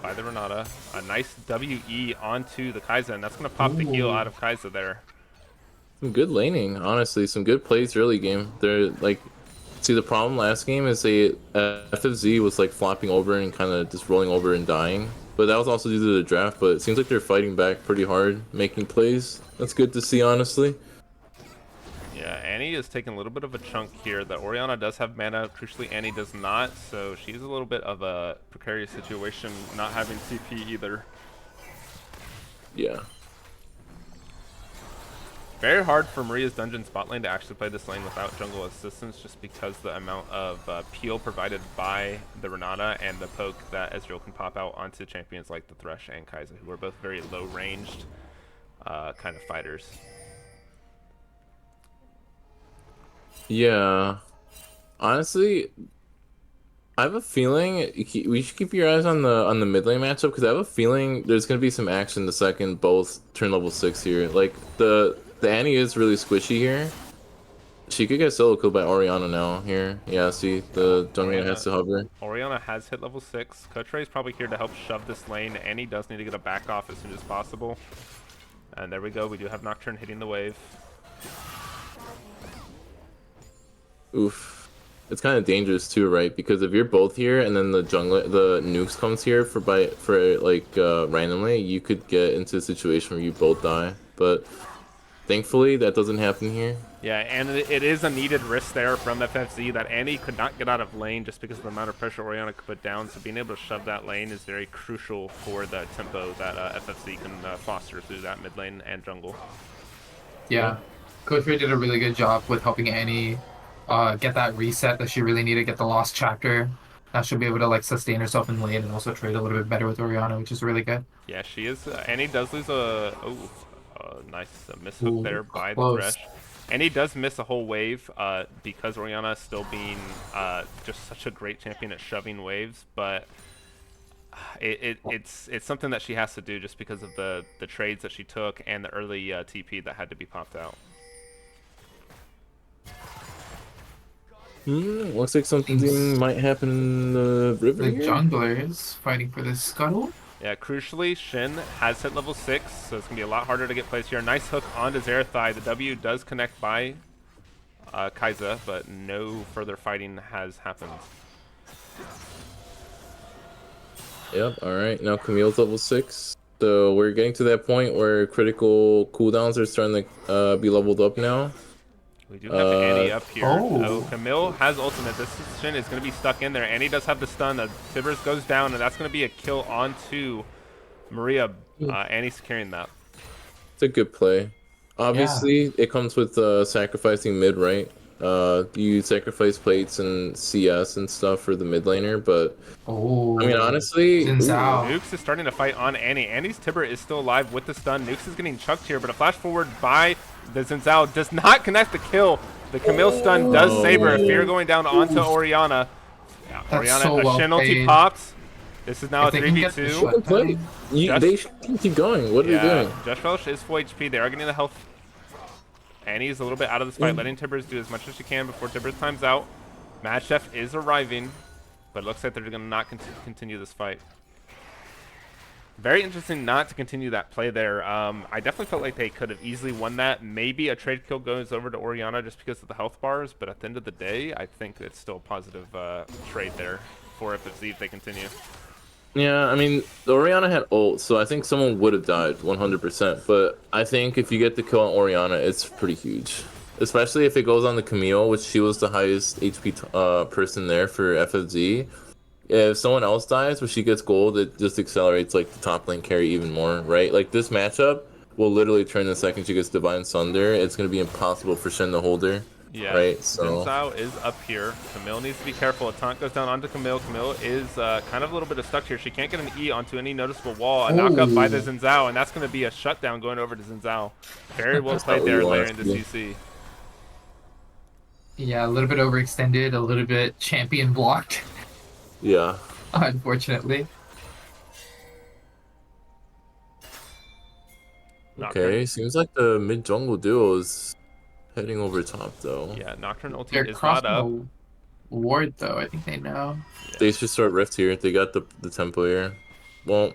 Renata. A nice WE onto the Kai'Sa, and that's going to pop the heal out of Kai'Sa there. Some good laning, honestly. Some good plays early game. They're like, see, the problem last game is FFZ was like flopping over and kind of just rolling over and dying. But that was also due to the draft. But it seems like they're fighting back pretty hard, making plays. That's good to see, honestly. Yeah, Annie is taking a little bit of a chunk here. The Orianna does have mana. Crucially, Annie does not. So she's a little bit of a precarious situation, not having CP either. Yeah. Very hard for Maria's Dungeon spot lane to actually play this lane without jungle assistance, just because the amount of peel provided by the Renata and the poke that Ezreal can pop out onto champions like the Thresh and Kai'Sa, who are both very low-ranged kind of fighters. Yeah. Honestly, I have a feeling we should keep your eyes on the mid lane matchup, because I have a feeling there's gonna be some action the second both turn level 6 here. Like the Annie is really squishy here. She could get solo killed by Orianna now here. Yeah, see, the jungler has to hover. Orianna has hit level 6. Kotre is probably here to help shove this lane. Annie does need to get a back off as soon as possible. And there we go. We do have Nocturne hitting the wave. Oof. It's kind of dangerous too, right? Because if you're both here and then the nukes comes here for randomly, you could get into a situation where you both die. But Thankfully, that doesn't happen here. Yeah, and it is a needed risk there from FFZ that Annie could not get out of lane just because of the amount of pressure Oriana could put down. So being able to shove that lane is very crucial for the tempo that FFZ can foster through that mid lane and jungle. Yeah. Coach Ray did a really good job with helping Annie get that reset that she really needed, get the lost chapter. Now she'll be able to like sustain herself in lane and also trade a little bit better with Oriana, which is really good. Yeah, she is. Annie does lose a nice miss hook there by the close. Thresh. Annie does miss a whole wave because Oriana is still being just such a great champion at shoving waves, but it's something that she has to do just because of the trades that she took and the early TP that had to be popped out. Looks like something might happen in the river The here. junglers fighting for this scuttle. Yeah, crucially, Shin has hit level 6, so it's going to be a lot harder to get placed here. Nice hook onto Zerathai. The W does connect by Kai'Sa, but no further fighting has happened. Yep, alright. Now Camille's level 6. So we're getting to that point where critical cooldowns are starting to be leveled up now. We do have Annie up here. Oh. Camille has ultimate. This Shin is going to be stuck in there. Annie does have the stun. Tibbers goes down, and that's going to be a kill onto Maria. Annie securing that. It's a good play. Obviously, it comes with sacrificing mid, right? You sacrifice plates and CS and stuff for the mid laner, but Oh. I mean, honestly, Xin Zhao. Nukes is starting to fight on Annie. Annie's Tibber is still alive with the stun. Nukes is getting chucked here, but a flash forward by the Xin Zhao does not connect the kill. The Camille stun does save her. Fear going down onto Oriana. Yeah, That's Oriana, so a well Shin ulti played. pops. This is now If a they can get the 3v2. shot play. Just- They should keep going. What are they doing? Just Relish is full HP. They are getting the health. Annie's a little bit out of this fight, letting Tibbers do as much as she can before Tibbers times out. Mad Chef is arriving, but it looks like they're going to not continue this fight. Very interesting not to continue that play there. I definitely felt like they could have easily won that. Maybe a trade kill goes over to Oriana just because of the health bars, but at the end of the day, I think it's still a positive trade there for FFZ if they continue. Yeah, I mean, the Oriana had ult, so I think someone would have died 100%. But I think if you get the kill on Oriana, it's pretty huge. Especially if it goes on the Camille, which she was the highest HP person there for FFZ. If someone else dies, but she gets gold, it just accelerates like the top lane carry even more, right? Like this matchup will literally turn the second she gets Divine Sunder. It's going to be impossible for Shen to hold her. Yeah, right, so Xin Zhao is up here. Camille needs to be careful. A taunt goes down onto Camille. Camille is kind of a little bit stuck here. She can't get an E onto any noticeable wall. A knock up by the Xin Zhao, and that's going to be a shutdown going over to Xin Zhao. Very well played there, layering the CC. Yeah, a little bit overextended, a little bit champion blocked, yeah. unfortunately. Okay, seems like the mid jungle duo is heading over top though. Yeah, Nocturne ulti They're is not crossing up. the ward though. I think they know. They should start Rift here. They got the tempo here. Well,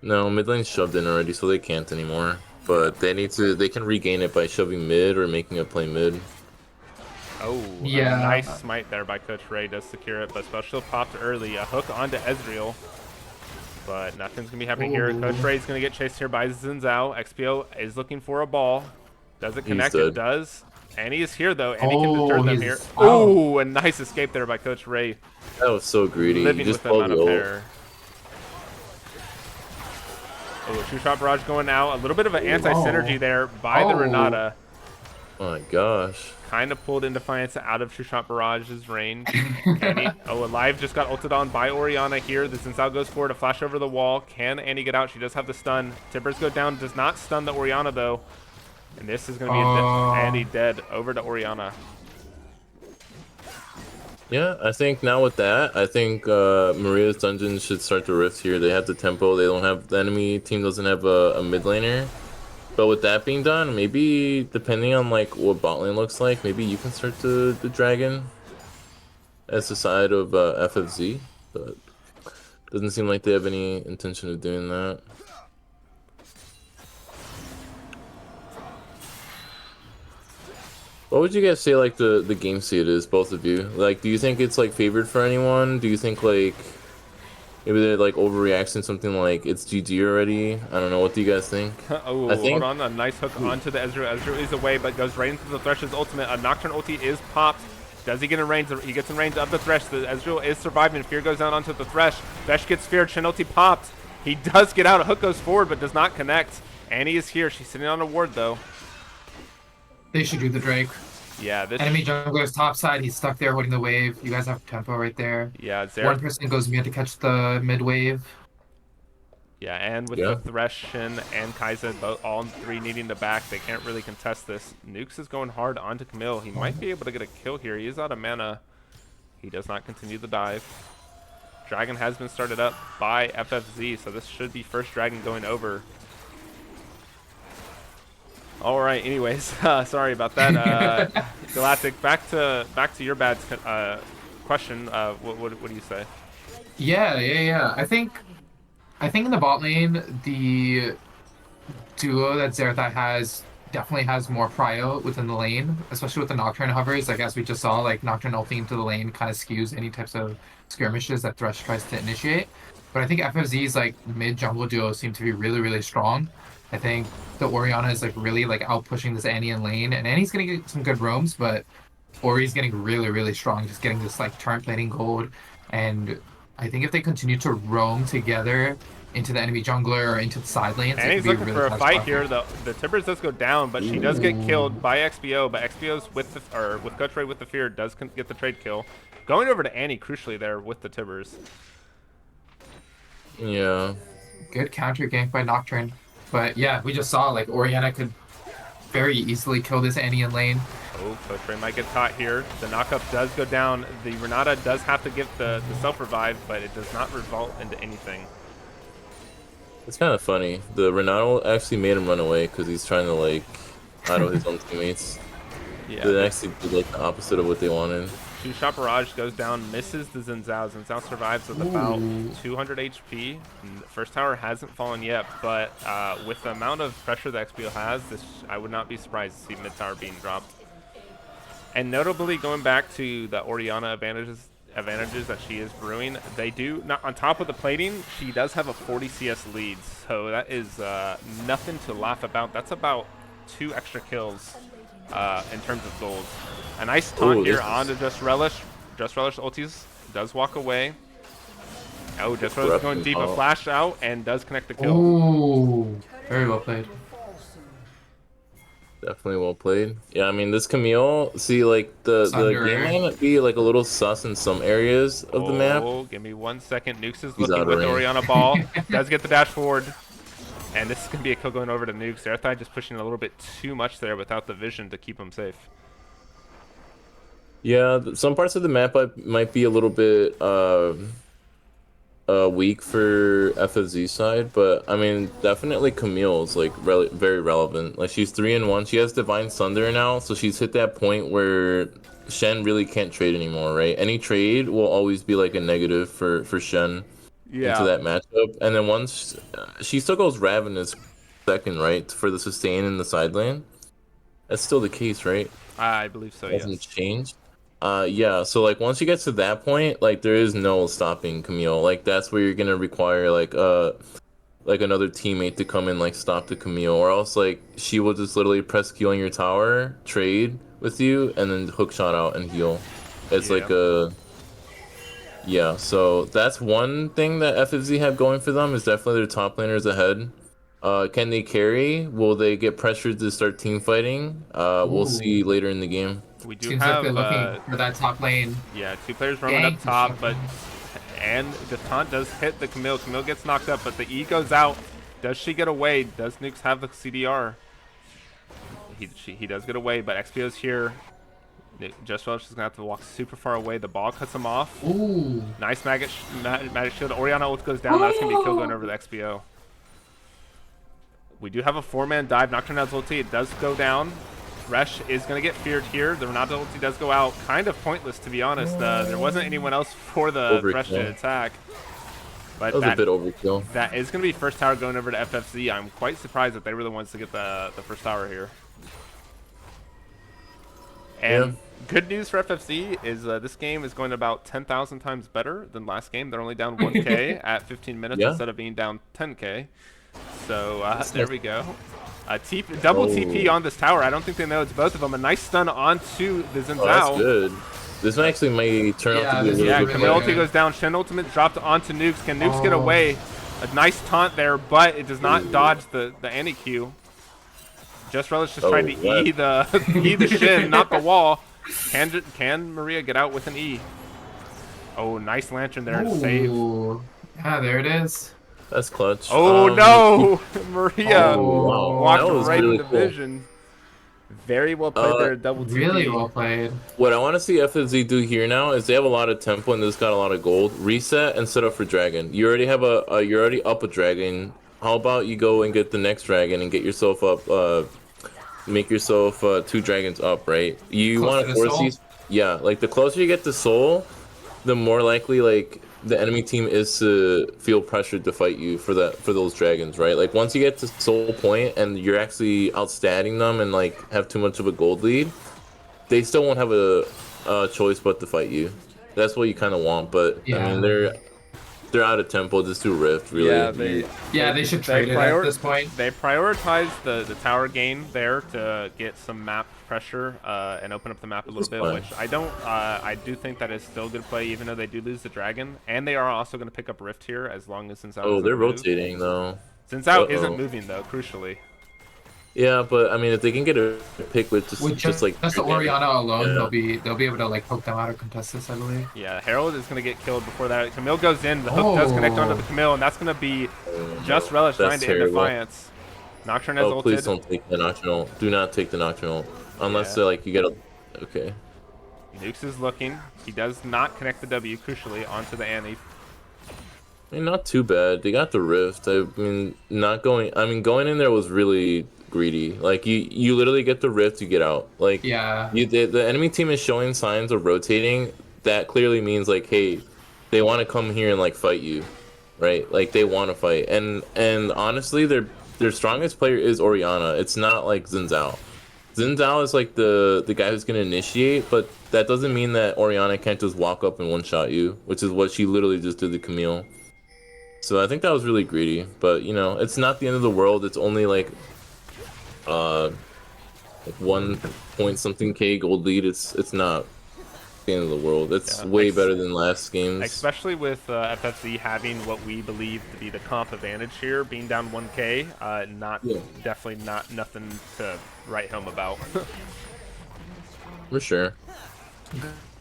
no, mid lane's shoved in already, so they can't anymore. But they need to. They can regain it by shoving mid or making a play mid. Oh, Yeah. a nice smite there by Coach Ray does secure it, but Special Shield popped early. A hook onto Ezreal, but nothing's going to be happening here. Coach Ray's going to get chased here by Xin Zhao. XPO is looking for a ball. Does it connect? It does. And he is here, though, and he can deter them here. Oh, a nice escape there by Coach Ray. That was so greedy. Living Just with them out of ult. pair. Oh, two-shot barrage going out. A little bit of an anti-synergy there by the Renata. Oh my gosh. Kind of pulled in Defiance out of two-shot barrage's range. Alive just got ulted on by Oriana here. The Xin Zhao goes forward to flash over the wall. Can Annie get out? She does have the stun. Tibbers go down. Does not stun the Oriana, though. And this is going to be Annie dead over to Oriana. Yeah, I think now with that, I think Maria's Dungeon should start to rift here. They have the tempo. They don't have the enemy team doesn't have a mid laner. But with that being done, maybe depending on like what bot lane looks like, maybe you can start the dragon as the side of FFZ. But doesn't seem like they have any intention of doing that. What would you guys say like the game state is, both of you? Like, do you think it's like favored for anyone? Do you think like Maybe they're like overreacting something like it's GG already. I don't know. What do you guys think? Oh, I think hold on. A nice hook onto the Ezreal. Ezreal is away, but goes right into the Thresh's ultimate. A Nocturne ulti is popped. Does he get in range? He gets in range of the Thresh. The Ezreal is surviving. Fear goes down onto the Thresh. Thresh gets feared. Shen ulti popped. He does get out. A hook goes forward, but does not connect. Annie is here. She's sitting on a ward, though. They should do the Drake. Yeah, this... Enemy jungler's top side. He's stuck there holding the wave. You guys have tempo right there. Yeah, One person goes mid to catch the mid wave. Yeah, and with the Thresh, Shin, and Kai'Sa, all three needing the back, they can't really contest this. Nukes is going hard onto Camille. He might be able to get a kill here. He is out of mana. He does not continue the dive. Dragon has been started up by FFZ, so this should be first Dragon going over. All right, anyways, sorry about that. Galactic, back to your bad question. What do you say? Yeah. I think in the bot lane, the duo that Xerath has definitely has more prio within the lane, especially with the Nocturne hovers. Like, as we just saw, like, Nocturne ulting into the lane kind of skews any types of skirmishes that Thresh tries to initiate. But I think FFZ's, like, mid-jungle duo seem to be really, really strong. I think the Orianna is, like, really, like, out-pushing this Annie in lane. And Annie's going to get some good roams, but Ori's getting really, really strong, just getting this, like, turn plating gold. And I think if they continue to roam together into the enemy jungler or into the side lanes, and he's looking for a fight here. The Timbers does go down, but she does get killed by XBO. But XBO's with Coach Ray with the fear does get the trade kill, going over to Annie crucially there with the Timbers. Yeah. Good counter gank by Nocturne, but yeah, we just saw like Orianna could very easily kill this Annie in lane. Oh, Coach Ray might get caught here. The knockup does go down. The Renata does have to get the self-revive, but it does not result into anything. It's kind of funny. The Ronaldo actually made him run away because he's trying to like idle his own teammates. Yeah. They actually did like the opposite of what they wanted. Two-shot barrage goes down, misses the Zinzao. Zinzao survives with about 200 HP. And the first tower hasn't fallen yet, but with the amount of pressure that XPO has, I would not be surprised to see mid tower being dropped. And notably, going back to the Orianna advantages that she is brewing, they do not on top of the plating. She does have a 40 CS lead, so that is nothing to laugh about. That's about 2 extra kills in terms of gold. A nice taunt here onto Just Relish. Just Relish ultis does walk away. Oh, Just Relish is going deep, a flash out, and does connect the kill. Ooh, very well played. Definitely well played. Yeah, I mean, this Camille, see, like, the game might be, like, a little sus in some areas of the map. Oh, give me 1 second. Nukes is looking with the Orianna ball. Does get the dash forward. And this is going to be a kill going over to Nukes. Zerathai just pushing a little bit too much there without the vision to keep him safe. Yeah, some parts of the map might be a little bit weak for FFZ side, but I mean, definitely Camille's like very relevant. Like, she's 3-1. She has Divine Sunder now, so she's hit that point where Shen really can't trade anymore, right? Any trade will always be like a negative for Shen into that matchup. And then once she still goes Ravenous second, right, for the sustain in the side lane. That's still the case, right? I believe so. Hasn't changed. Yeah, so like once you get to that point, like there is no stopping Camille. Like that's where you're gonna require like another teammate to come and like stop the Camille, or else like she will just literally press Q on your tower, trade with you, and then hook shot out and heal. It's like a so that's one thing that FFZ have going for them, is definitely their top laners ahead. Can they carry? Will they get pressured to start team fighting? We'll see later in the game. We do Seems have like they're looking for that top lane. Yeah, 2 players roaming up top, and the taunt does hit the Camille. Camille gets knocked up, but the E goes out. Does she get away? Does Nukes have the CDR? He does get away, but XPO's here. Just Relish is gonna have to walk super far away. The ball cuts him off. Ooh. Nice magic shield. Orianna ult goes down. That's gonna be a kill going over the XPO. We do have a 4-man dive. Nocturne has ulti. It does go down. Thresh is going to get feared here. The Renata ulti does go out. Kind of pointless, to be honest. There wasn't anyone else for the Thresh to attack. But that was a bit overkill. That is going to be first tower going over to FFZ. I'm quite surprised that they were the ones to get the first tower here. And good news for FFZ is this game is going about 10,000 times better than last game. They're only down 1K at 15 minutes Yeah. instead of being down 10K. So there we go. Double TP on this tower. I don't think they know it's both of them. A nice stun onto the Xin Oh, that's Zhao. good. This one actually may turn out to be a really Yeah, good Camille play. ulti goes down. Shen ultimate dropped onto Nukes. Can Nukes get away? A nice taunt there, but it does not dodge the anti-Q. Just Relish just trying to E the Shin, not the wall. Can Maria get out with an E? Oh, nice lantern there and save. Yeah, there it is. That's clutch. Oh no! Maria wow. walked That was right really into cool. vision. Very well played there, double TP. Really well played. What I want to see FFZ do here now is they have a lot of tempo and this got a lot of gold. Reset and set up for dragon. You already have you're already up a dragon. How about you go and get the next dragon and get yourself up? Make yourself 2 dragons up, right? You want to force these. Yeah, like the closer you get to soul, the more likely like the enemy team is to feel pressured to fight you for those dragons, right? Like once you get to soul point and you're actually outstanding them and like have too much of a gold lead, they still won't have a choice but to fight you. That's what you kind of want, but I mean they're out of tempo. Just do Rift, really. Yeah, they should trade it at this point. They prioritize the tower gain there to get some map pressure and open up the map a little bit, which I do think that is still good play, even though they do lose the dragon. And they are also going to pick up Rift here as long as Xin Zhao. Oh, they're rotating though. Xin Zhao isn't moving though, crucially. Yeah, but I mean, if they can get a pick with just like the Orianna alone, they'll be able to like poke them out or contest this, I believe. Yeah, Herald is gonna get killed before that. Camille goes in, the hook does connect onto the Camille, and that's gonna be just Relish trying to end Defiance. Nocturne has ulted. Please don't take the Nocturnal. Do not take the Nocturnal unless like you get a. Okay. Nukes is looking. He does not connect the W crucially onto the Annie. I mean, not too bad. They got the Rift. I mean, going in there was really greedy. Like you literally get the Rift, you get out. Like the enemy team is showing signs of rotating. That clearly means like, hey, they want to come here and like fight you, right? Like they want to fight. And honestly, their strongest player is Orianna. It's not like Xin Zhao. Xin Zhao is like the guy who's gonna initiate, but that doesn't mean that Orianna can't just walk up and one shot you, which is what she literally just did to Camille. So I think that was really greedy, but you know, it's not the end of the world. It's only like 1 point something K gold lead. It's not the end of the world. It's way better than last games. Especially with FFZ having what we believe to be the comp advantage here, being down 1K. Definitely not nothing to write home about. For sure.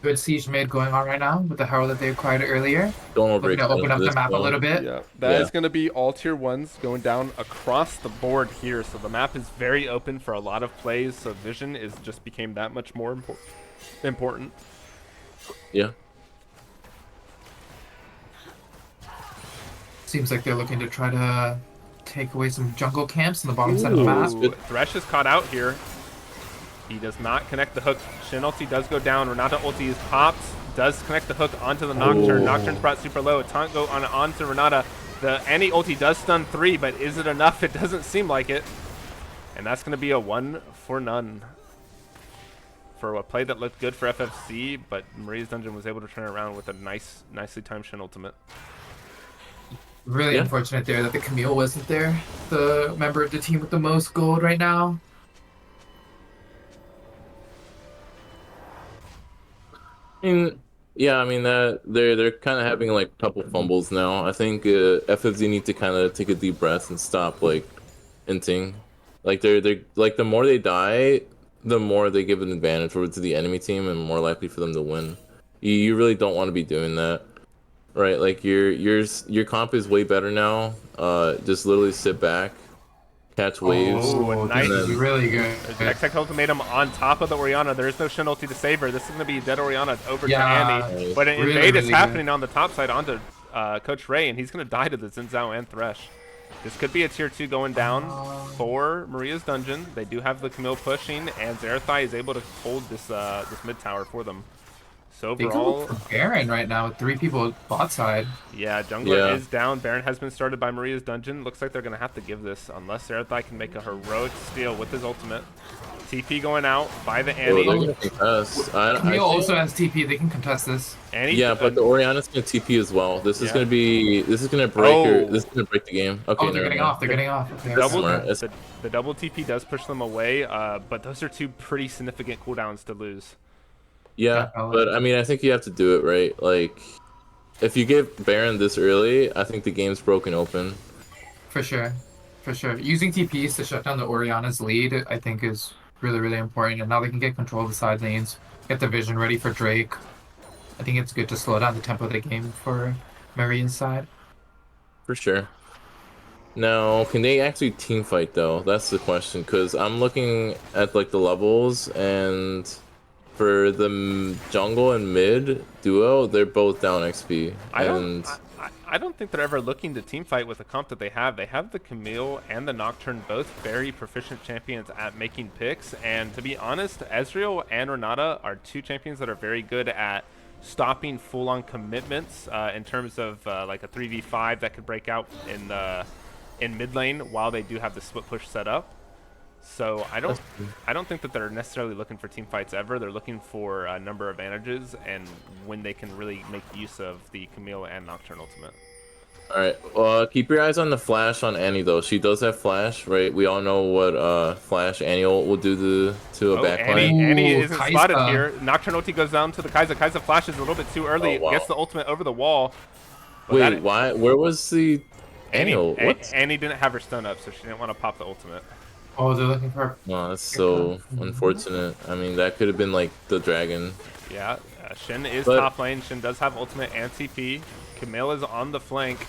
Good siege mid going on right now with the Herald that they acquired earlier. Don't open up the map a little bit. Yeah, that is going to be all tier 1s going down across the board here. So the map is very open for a lot of plays. So vision is just became that much more important. Yeah. Seems like they're looking to try to take away some jungle camps on the bottom side of the map. Thresh is caught out here. He does not connect the hook. Shin ulti does go down. Renata ulti is popped. Does connect the hook onto the Nocturne. Nocturne's brought super low. A taunt go onto Renata. The Annie ulti does stun 3, but is it enough? It doesn't seem like it. And that's going to be a 1 for none. For a play that looked good for FFC, but Maria's Dungeon was able to turn it around with a nicely timed Shin ultimate. Really unfortunate there that the Camille wasn't there. The member of the team with the most gold right now. I mean that they're kind of having like a couple fumbles now. I think FFZ need to kind of take a deep breath and stop like inting. Like they're like the more they die, the more they give an advantage over to the enemy team and more likely for them to win. You really don't want to be doing that, right? Like your comp is way better now. Just literally sit back, catch waves. Oh, nice. Really good. There's ultimatum on top of the Orianna. There is no Shin ulti to save her. This is going to be dead Orianna over to Annie. But an invade is happening on the top side onto Coach Ray, and he's going to die to the Xin Zhao and Thresh. This could be a tier 2 going down for Maria's Dungeon. They do have the Camille pushing, and Zerathai is able to hold this this mid tower for them. So overall, Baron right now with 3 people bot side. Yeah, jungler is down. Baron has been started by Maria's Dungeon. Looks like they're going to have to give this unless Zerathai can make a heroic steal with his ultimate. TP going out by the Oh, Annie. they're gonna contest. I Camille think, also has TP. They can contest this. Annie, yeah, but the Oriana's gonna TP as well. This is Yeah. gonna be. This is gonna break Oh. this is gonna break the game. Okay, Oh, they're never getting mind. off. They're getting off. Okay. That's double smart. the double TP does push them away, but those are two pretty significant cooldowns to lose. Yeah, Definitely. but I mean, I think you have to do it right. Like, if you give Baron this early, I think the game's broken open. For sure. For sure. Using TPs to shut down the Oriana's lead, I think, is really, really important. And now they can get control of the side lanes, get the vision ready for Drake. I think it's good to slow down the tempo of the game for Maria's side. For sure. Now, can they actually team fight though? That's the question. Because I'm looking at like the levels, and for the jungle and mid duo, they're both down XP. I don't think they're ever looking to team fight with the comp that they have. They have the Camille and the Nocturne, both very proficient champions at making picks. And to be honest, Ezreal and Renata are two champions that are very good at stopping full-on commitments in terms of like a 3v5 that could break out in mid lane while they do have the split push set up. So I don't think that they're necessarily looking for team fights ever. They're looking for a number of advantages and when they can really make use of the Camille and Nocturne ultimate. All right. Well, keep your eyes on the flash on Annie though. She does have flash, right? We all know what flash Annie will do to a backline. Annie Ooh, isn't Kai'Sa. spotted here. Nocturne ulti goes down to the Kai'Sa. Kai'Sa flashes a little bit too early. Oh, wow. Gets the ultimate over the wall. But Wait, why? Where was the Annie? What? Annie didn't have her stun up, so she didn't want to pop the ultimate. Oh, they're looking for... No, that's so unfortunate. I mean, that could have been like the dragon. Yeah, Shin is But- top lane. Shin does have ultimate and TP. Camille is on the flank.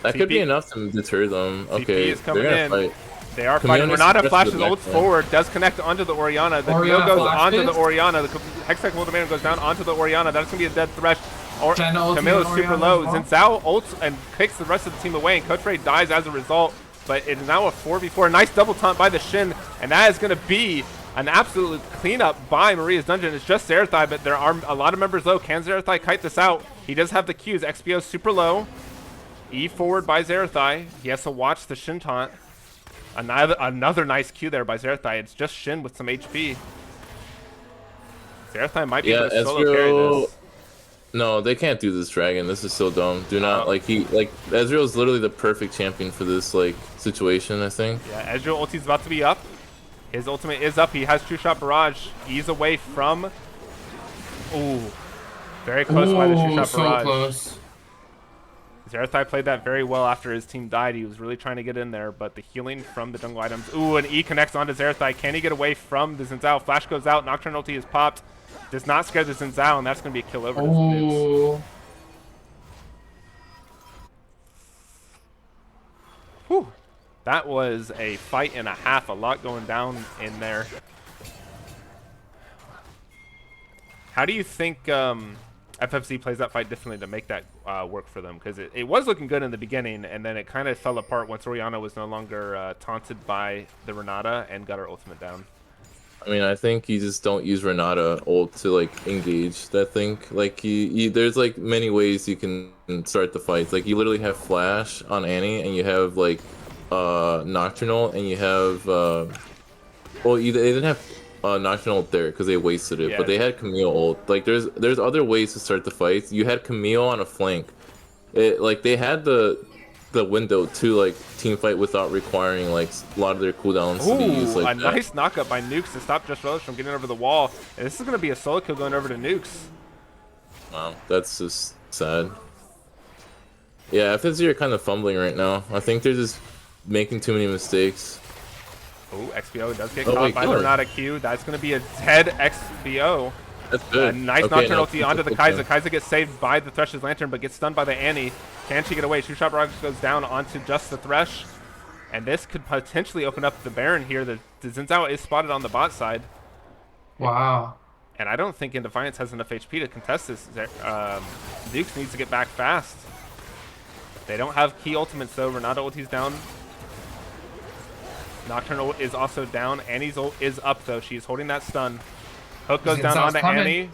That could be TP enough to deter them. TP Okay, is coming they're gonna in. fight. They are Camille fighting. needs to Renata press flashes the back ults line. forward, does connect onto the Oriana. The Camille Oriana goes onto the flashes. Oriana. The Hextech Ultimate goes down onto the Oriana. That's going to be a dead thresh. Shen ulti Camille is on super Oriana low. as well. Zinzao ults and kicks the rest of the team away, and Coach dies as a result. But it is now a 4v4. Nice double taunt by the Shin, and that is going to be an absolute cleanup by Maria's Dungeon. It's just Zerathai, but there are a lot of members low. Can Zerathai kite this out? He does have the Qs. XPO super low. E forward by Zerathai. He has to watch the Shin taunt. Another nice Q there by Zerathai. It's just Shin with some HP. Zerathai might be able to solo carry this. No, they can't do this dragon. This is so dumb. Do not Ezreal is literally the perfect champion for this like situation, I think. Yeah, Ezreal ulti's about to be up. His ultimate is up. He has True Shot Barrage. He's away from. Ooh, very close by the True Shot so Barrage. close. Zerathai played that very well after his team died. He was really trying to get in there, but the healing from the jungle items. Ooh, an E connects onto Zerathai. Can he get away from the Zinzao? Flash goes out. Nocturne ulti is popped. Does not scare the Zinzao, and that's going to be a kill over to the Nukes. Oh, Whew. That was a fight and a half. A lot going down in there. How do you think FFZ plays that fight differently to make that work for them? Because it was looking good in the beginning, and then it kind of fell apart once Oriana was no longer taunted by the Renata and got her ultimate down. I mean, I think you just don't use Renata ult to like engage that thing. Like there's like many ways you can start the fights. Like you literally have flash on Annie, and you have like Nocturnal, and you have well, they didn't have Nocturnal ult there because they wasted it, Yeah. but they had Camille ult. Like there's other ways to start the fights. You had Camille on a flank. Like they had the window to like team fight without requiring like a lot of their cooldowns to be used Ooh, like a that. nice knockup by Nukes to stop Just Relish from getting over the wall. And this is going to be a solo kill going over to Nukes. Wow, that's just sad. Yeah, FFZ are kind of fumbling right now. I think they're just making too many mistakes. Ooh, XPO does get Oh, caught wait, by the good. Renata Q. That's going to be a dead XPO. That's good. Nice Okay, Nocturne no, ulti onto the Kai'Sa. Kai'Sa gets saved by the Thresh's Lantern, but gets stunned by the Annie. Can she get away? True Shot Barrage goes down onto just the Thresh. And this could potentially open up the Baron here. The Zinzao is spotted on the bot side. wow. And I don't think Defiance has enough HP to contest this. Dukes needs to get back fast. They don't have key ultimates though. Renata ulti's down. Nocturnal is also down. Annie's ult is up though. She's holding that stun. Hook goes down Zinzao's onto coming. Annie.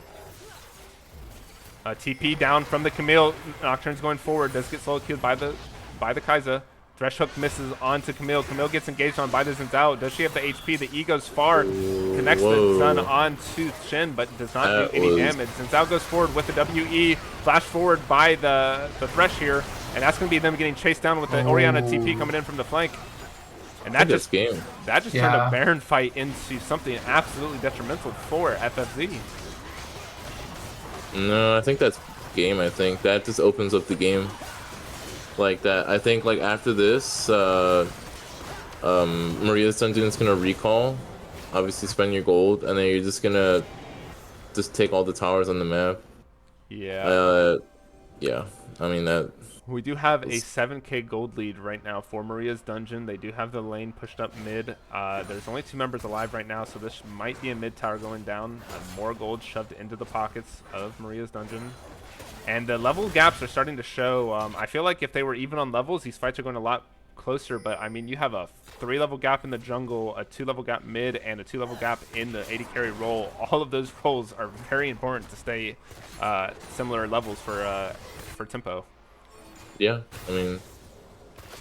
TP down from the Camille. Nocturne's going forward. Does get solo killed by the Kai'Sa. Thresh hook misses onto Camille. Camille gets engaged on by the Zinzao. Does she have the HP? The E goes far. Connects the Sun onto Shin, but does not do any damage. Zinzao goes forward with the WE. Flash forward by the Thresh here. And that's going to be them getting chased down with the Orianna TP coming in from the flank. And that just turned a Baron fight into something absolutely detrimental for FFZ. No, I think that's game. I think that just opens up the game like that. I think like after this, Maria's Dungeon's gonna recall, obviously spend your gold, and then you're just gonna just take all the towers on the map. Yeah. Yeah. I mean that. We do have a 7k gold lead right now for Maria's Dungeon. They do have the lane pushed up mid. There's only 2 members alive right now, so this might be a mid tower going down. More gold shoved into the pockets of Maria's Dungeon. And the level gaps are starting to show. I feel like if they were even on levels, these fights are going a lot closer. But, I mean, you have a 3-level gap in the jungle, a 2-level gap mid, and a 2-level gap in the AD carry role. All of those roles are very important to stay similar levels for tempo. Yeah, I mean,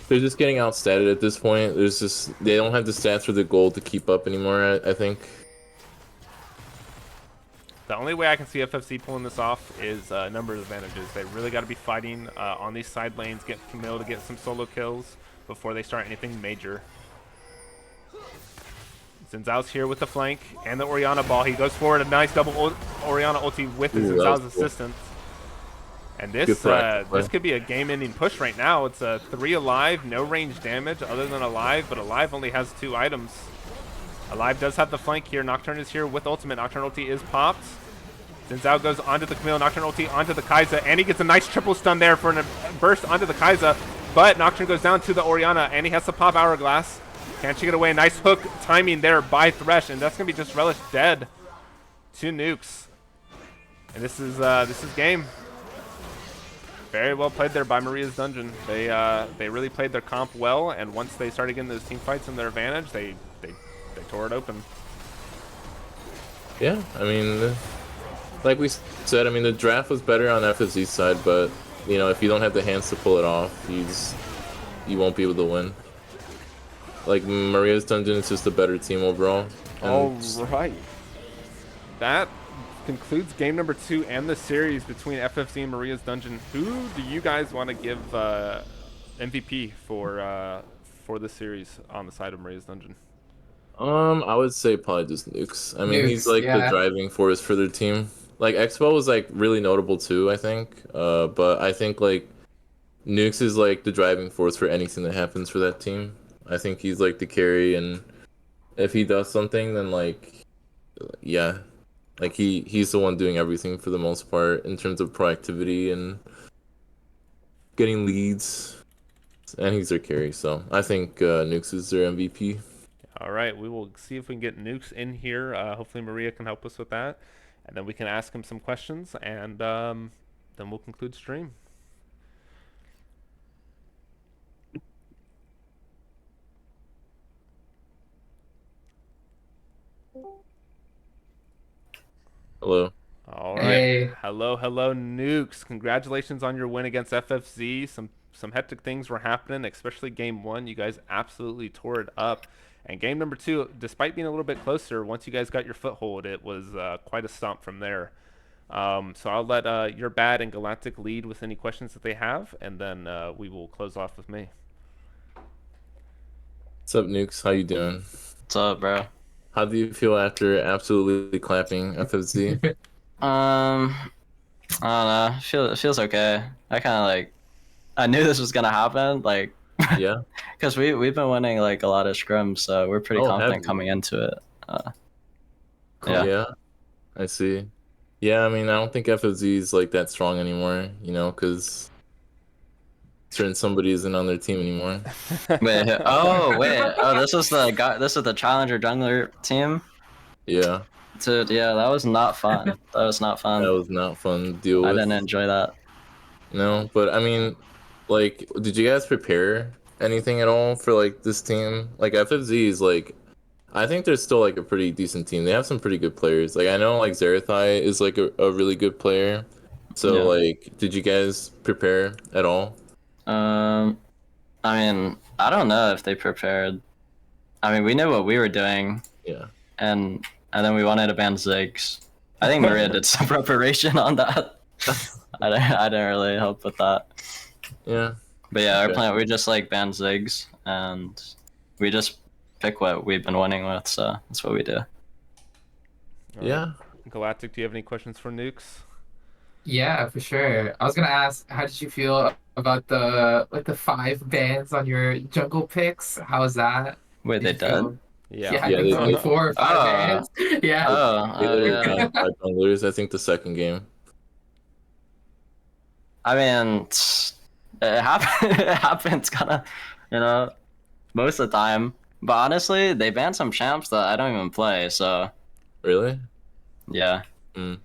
they're just getting outstatted at this point. They don't have the stats for the gold to keep up anymore, I think. The only way I can see FFC pulling this off is numbers advantages. They really got to be fighting on these side lanes, get Camille to get some solo kills before they start anything major. Zinzao's here with the flank and the Orianna ball. He goes forward, a nice double Orianna ulti with the Zinzao's assistance. And this could be a game-ending push right now. It's a 3 alive, no range damage other than alive, but alive only has 2 items. Alive does have the flank here. Nocturne is here with ultimate. Nocturne ulti is popped. Zinzao goes onto the Camille. Nocturne ulti onto the Kai'Sa, and he gets a nice triple stun there for a burst onto the Kai'Sa. But Nocturne goes down to the Orianna, and he has to pop Hourglass. Can she get away? Nice hook timing there by Thresh, and that's gonna be just Relish dead. 2 nukes, and this is game. Very well played there by Maria's Dungeon. They really played their comp well, and once they started getting those team fights in their advantage, they tore it open. Yeah, I mean, like we said, I mean the draft was better on FFZ's side, but you know if you don't have the hands to pull it off, you won't be able to win. Like Maria's Dungeon is just a better team overall. All right, that concludes game number 2 and the series between FFZ and Maria's Dungeon. Who do you guys want to give MVP for the series on the side of Maria's Dungeon? I would say probably just Nukes. I mean, Nukes, he's like the driving force for their team. Like Expo was like really notable too, I think. But I think like Nukes is like the driving force for anything that happens for that team. I think he's like the carry, and if he does something, then like, yeah. Like he's the one doing everything for the most part in terms of proactivity and getting leads, and he's their carry. So I think Nukes is their MVP. All right, we will see if we can get Nukes in here. Hopefully Maria can help us with that, and then we can ask him some questions, and then we'll conclude stream. Hello. All right. Hey. Hello, Nukes. Congratulations on your win against FFZ. Some hectic things were happening, especially game 1. You guys absolutely tore it up. And game number 2, despite being a little bit closer, once you guys got your foothold, it was quite a stomp from there. So I'll let your Bad and Galactic lead with any questions that they have, and then we will close off with me. What's up, Nukes? How you doing? What's up, bro? How do you feel after absolutely clapping FFZ? I don't know. It feels okay. I kind of like, I knew this was gonna happen, like, Yeah. because we've been winning like a lot of scrims, so we're pretty confident coming into it. Cool. Yeah, I see. Yeah, I mean, I don't think FFZ is like that strong anymore, you know, because certain somebody isn't on their team anymore. Wait, this is the guy. This is the Challenger Jungler team. Yeah. Dude, yeah, that was not fun. That was not fun. That was not fun to deal with. I didn't enjoy that. No, but I mean, like, did you guys prepare anything at all for like this team? Like FFZ is like, I think they're still like a pretty decent team. They have some pretty good players. Like I know like Zerathai is like a really good player. So like, did you guys prepare at all? I mean, I don't know if they prepared. I mean, we knew what we were doing, Yeah. and then we wanted to ban Ziggs. I think Maria did some preparation on that. I didn't really help with that. Yeah. But yeah, our Okay. plan, we just like ban Ziggs, and we just pick what we've been winning with, so that's what we do. All right. Yeah. Galactic, do you have any questions for Nukes? Yeah, for sure. I was gonna ask, how did you feel about the 5 bans on your jungle picks? How was that? Wait, Did they you feel? did? Yeah. Yeah, I Yeah, think they it's like did. 4 or 5 bans. Yeah. They Oh, literally yeah. banned 5 junglers, I think the second game. I mean, it happens kind of, you know, most of the time. But honestly, they banned some champs that I don't even play, so Really? yeah. Mm. It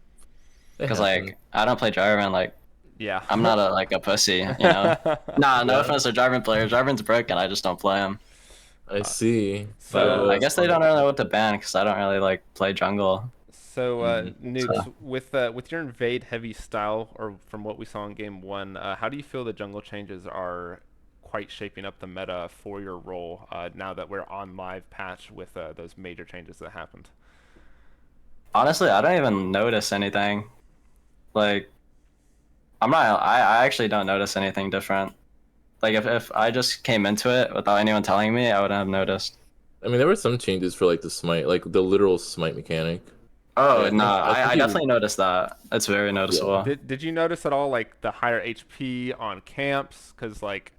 Because happened. like I don't play Jarvan, like Yeah. I'm not a pussy, you know. Nah, no Yeah. offense to Jarvan players. Jarvan's broken. I just don't play him. I see. But So I guess they don't really know what to ban because I don't really like play jungle. So, Nukes, So with your invade heavy style, or from what we saw in game one, how do you feel the jungle changes are quite shaping up the meta for your role now that we're on live patch with those major changes that happened? honestly, I don't even notice anything. Like I'm not. I actually don't notice anything different. Like if I just came into it without anyone telling me, I wouldn't have noticed. I mean, there were some changes for like the smite, like the literal smite mechanic. Oh I no, think I you, definitely noticed that. It's very noticeable. Did you notice at all like the higher HP on camps? Because like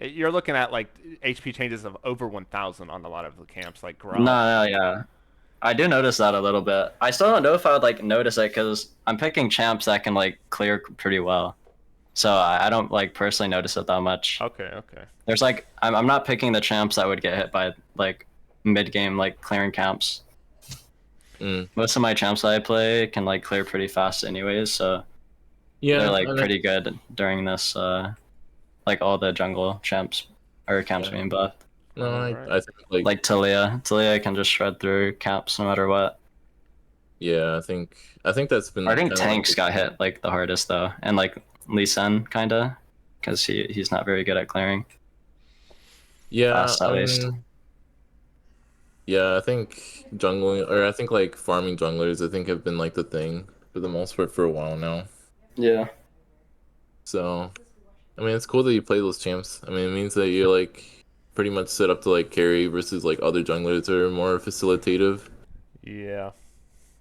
you're looking at like HP changes of over 1,000 on a lot of the camps, like No, Gromp. no, yeah. I do notice that a little bit. I still don't know if I would like notice it because I'm picking champs that can like clear pretty well. So I don't like personally notice it that much. Okay, okay. There's like I'm not picking the champs that would get hit by like mid game like clearing camps. Mm. Most of my champs that I play can like clear pretty fast anyways, so Yeah, they're like and pretty good during this like all the jungle champs or camps Yeah. being buffed. no, Alright. I think Like Talia can just shred through caps no matter what. yeah, I think that's been. I think kinda Tanks like, got hit like the hardest though, and like Lee Sin kinda, because he's not very good at clearing. Yeah, Fast, at least. Yeah, I think jungling, or I think like farming junglers, I think have been like the thing for the most part for a while now. Yeah. So, I mean, it's cool that you play those champs. I mean, it means that you're like pretty much set up to like carry versus like other junglers that are more facilitative. Yeah.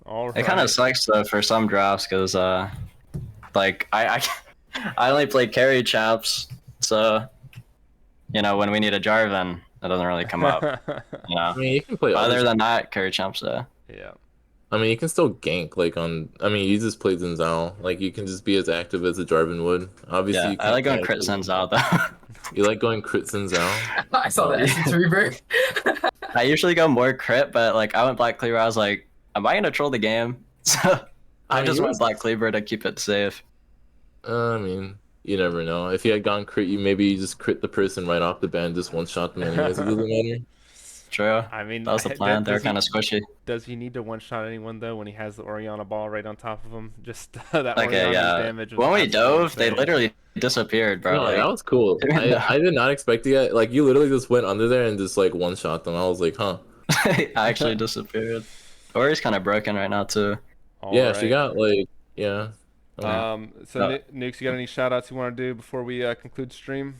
All It kind of right. sucks though for some drafts because like I only play carry champs, so you know when we need a Jarvan, it doesn't really come up. You know. I mean, you can play But other. other than that, carry champs though. Yeah. I mean, you can still gank like on. I mean, you just play Zinzao. Like you can just be as active as a Jarvan would. Obviously, Yeah, you I can't like going be crit active. Zenz though. You like going crit Zinzao. I saw the essence rebirth. I usually go more crit, but like I went Black Cleaver. I was like, am I gonna troll the game? So I mean, just you went was- Black Cleaver to keep it safe. I mean, you never know. If you had gone crit, you just crit the person right off the bat and just one shot them anyways. It doesn't matter. True. I mean, That was the plan. They're kind of squishy. Does he need to one-shot anyone though when he has the Oriana ball right on top of him? Just that Okay, Oriana's yeah. damage. Was When we absolutely dove, they insane. literally disappeared, bro. No, Like, that was cool. Yeah. I did not expect it. Like you literally just went under there and just like one shot them. I was like, huh. I actually disappeared. Ori's kind of broken right now too. All Yeah, she right. got like yeah. So Nukes, you got any shout outs you want to do before we conclude stream?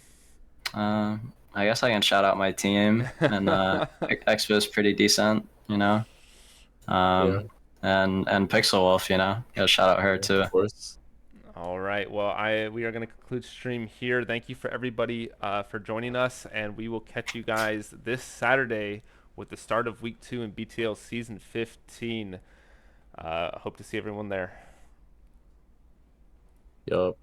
I guess I can shout out my team, and Expo's pretty decent, you know. Yeah. And Pixel Wolf, you know, gotta shout out her too. Of course. All right. Well, we are going to conclude stream here. Thank you for everybody for joining us, and we will catch you guys this Saturday with the start of week 2 in BTL season 15. Hope to see everyone there. Yup.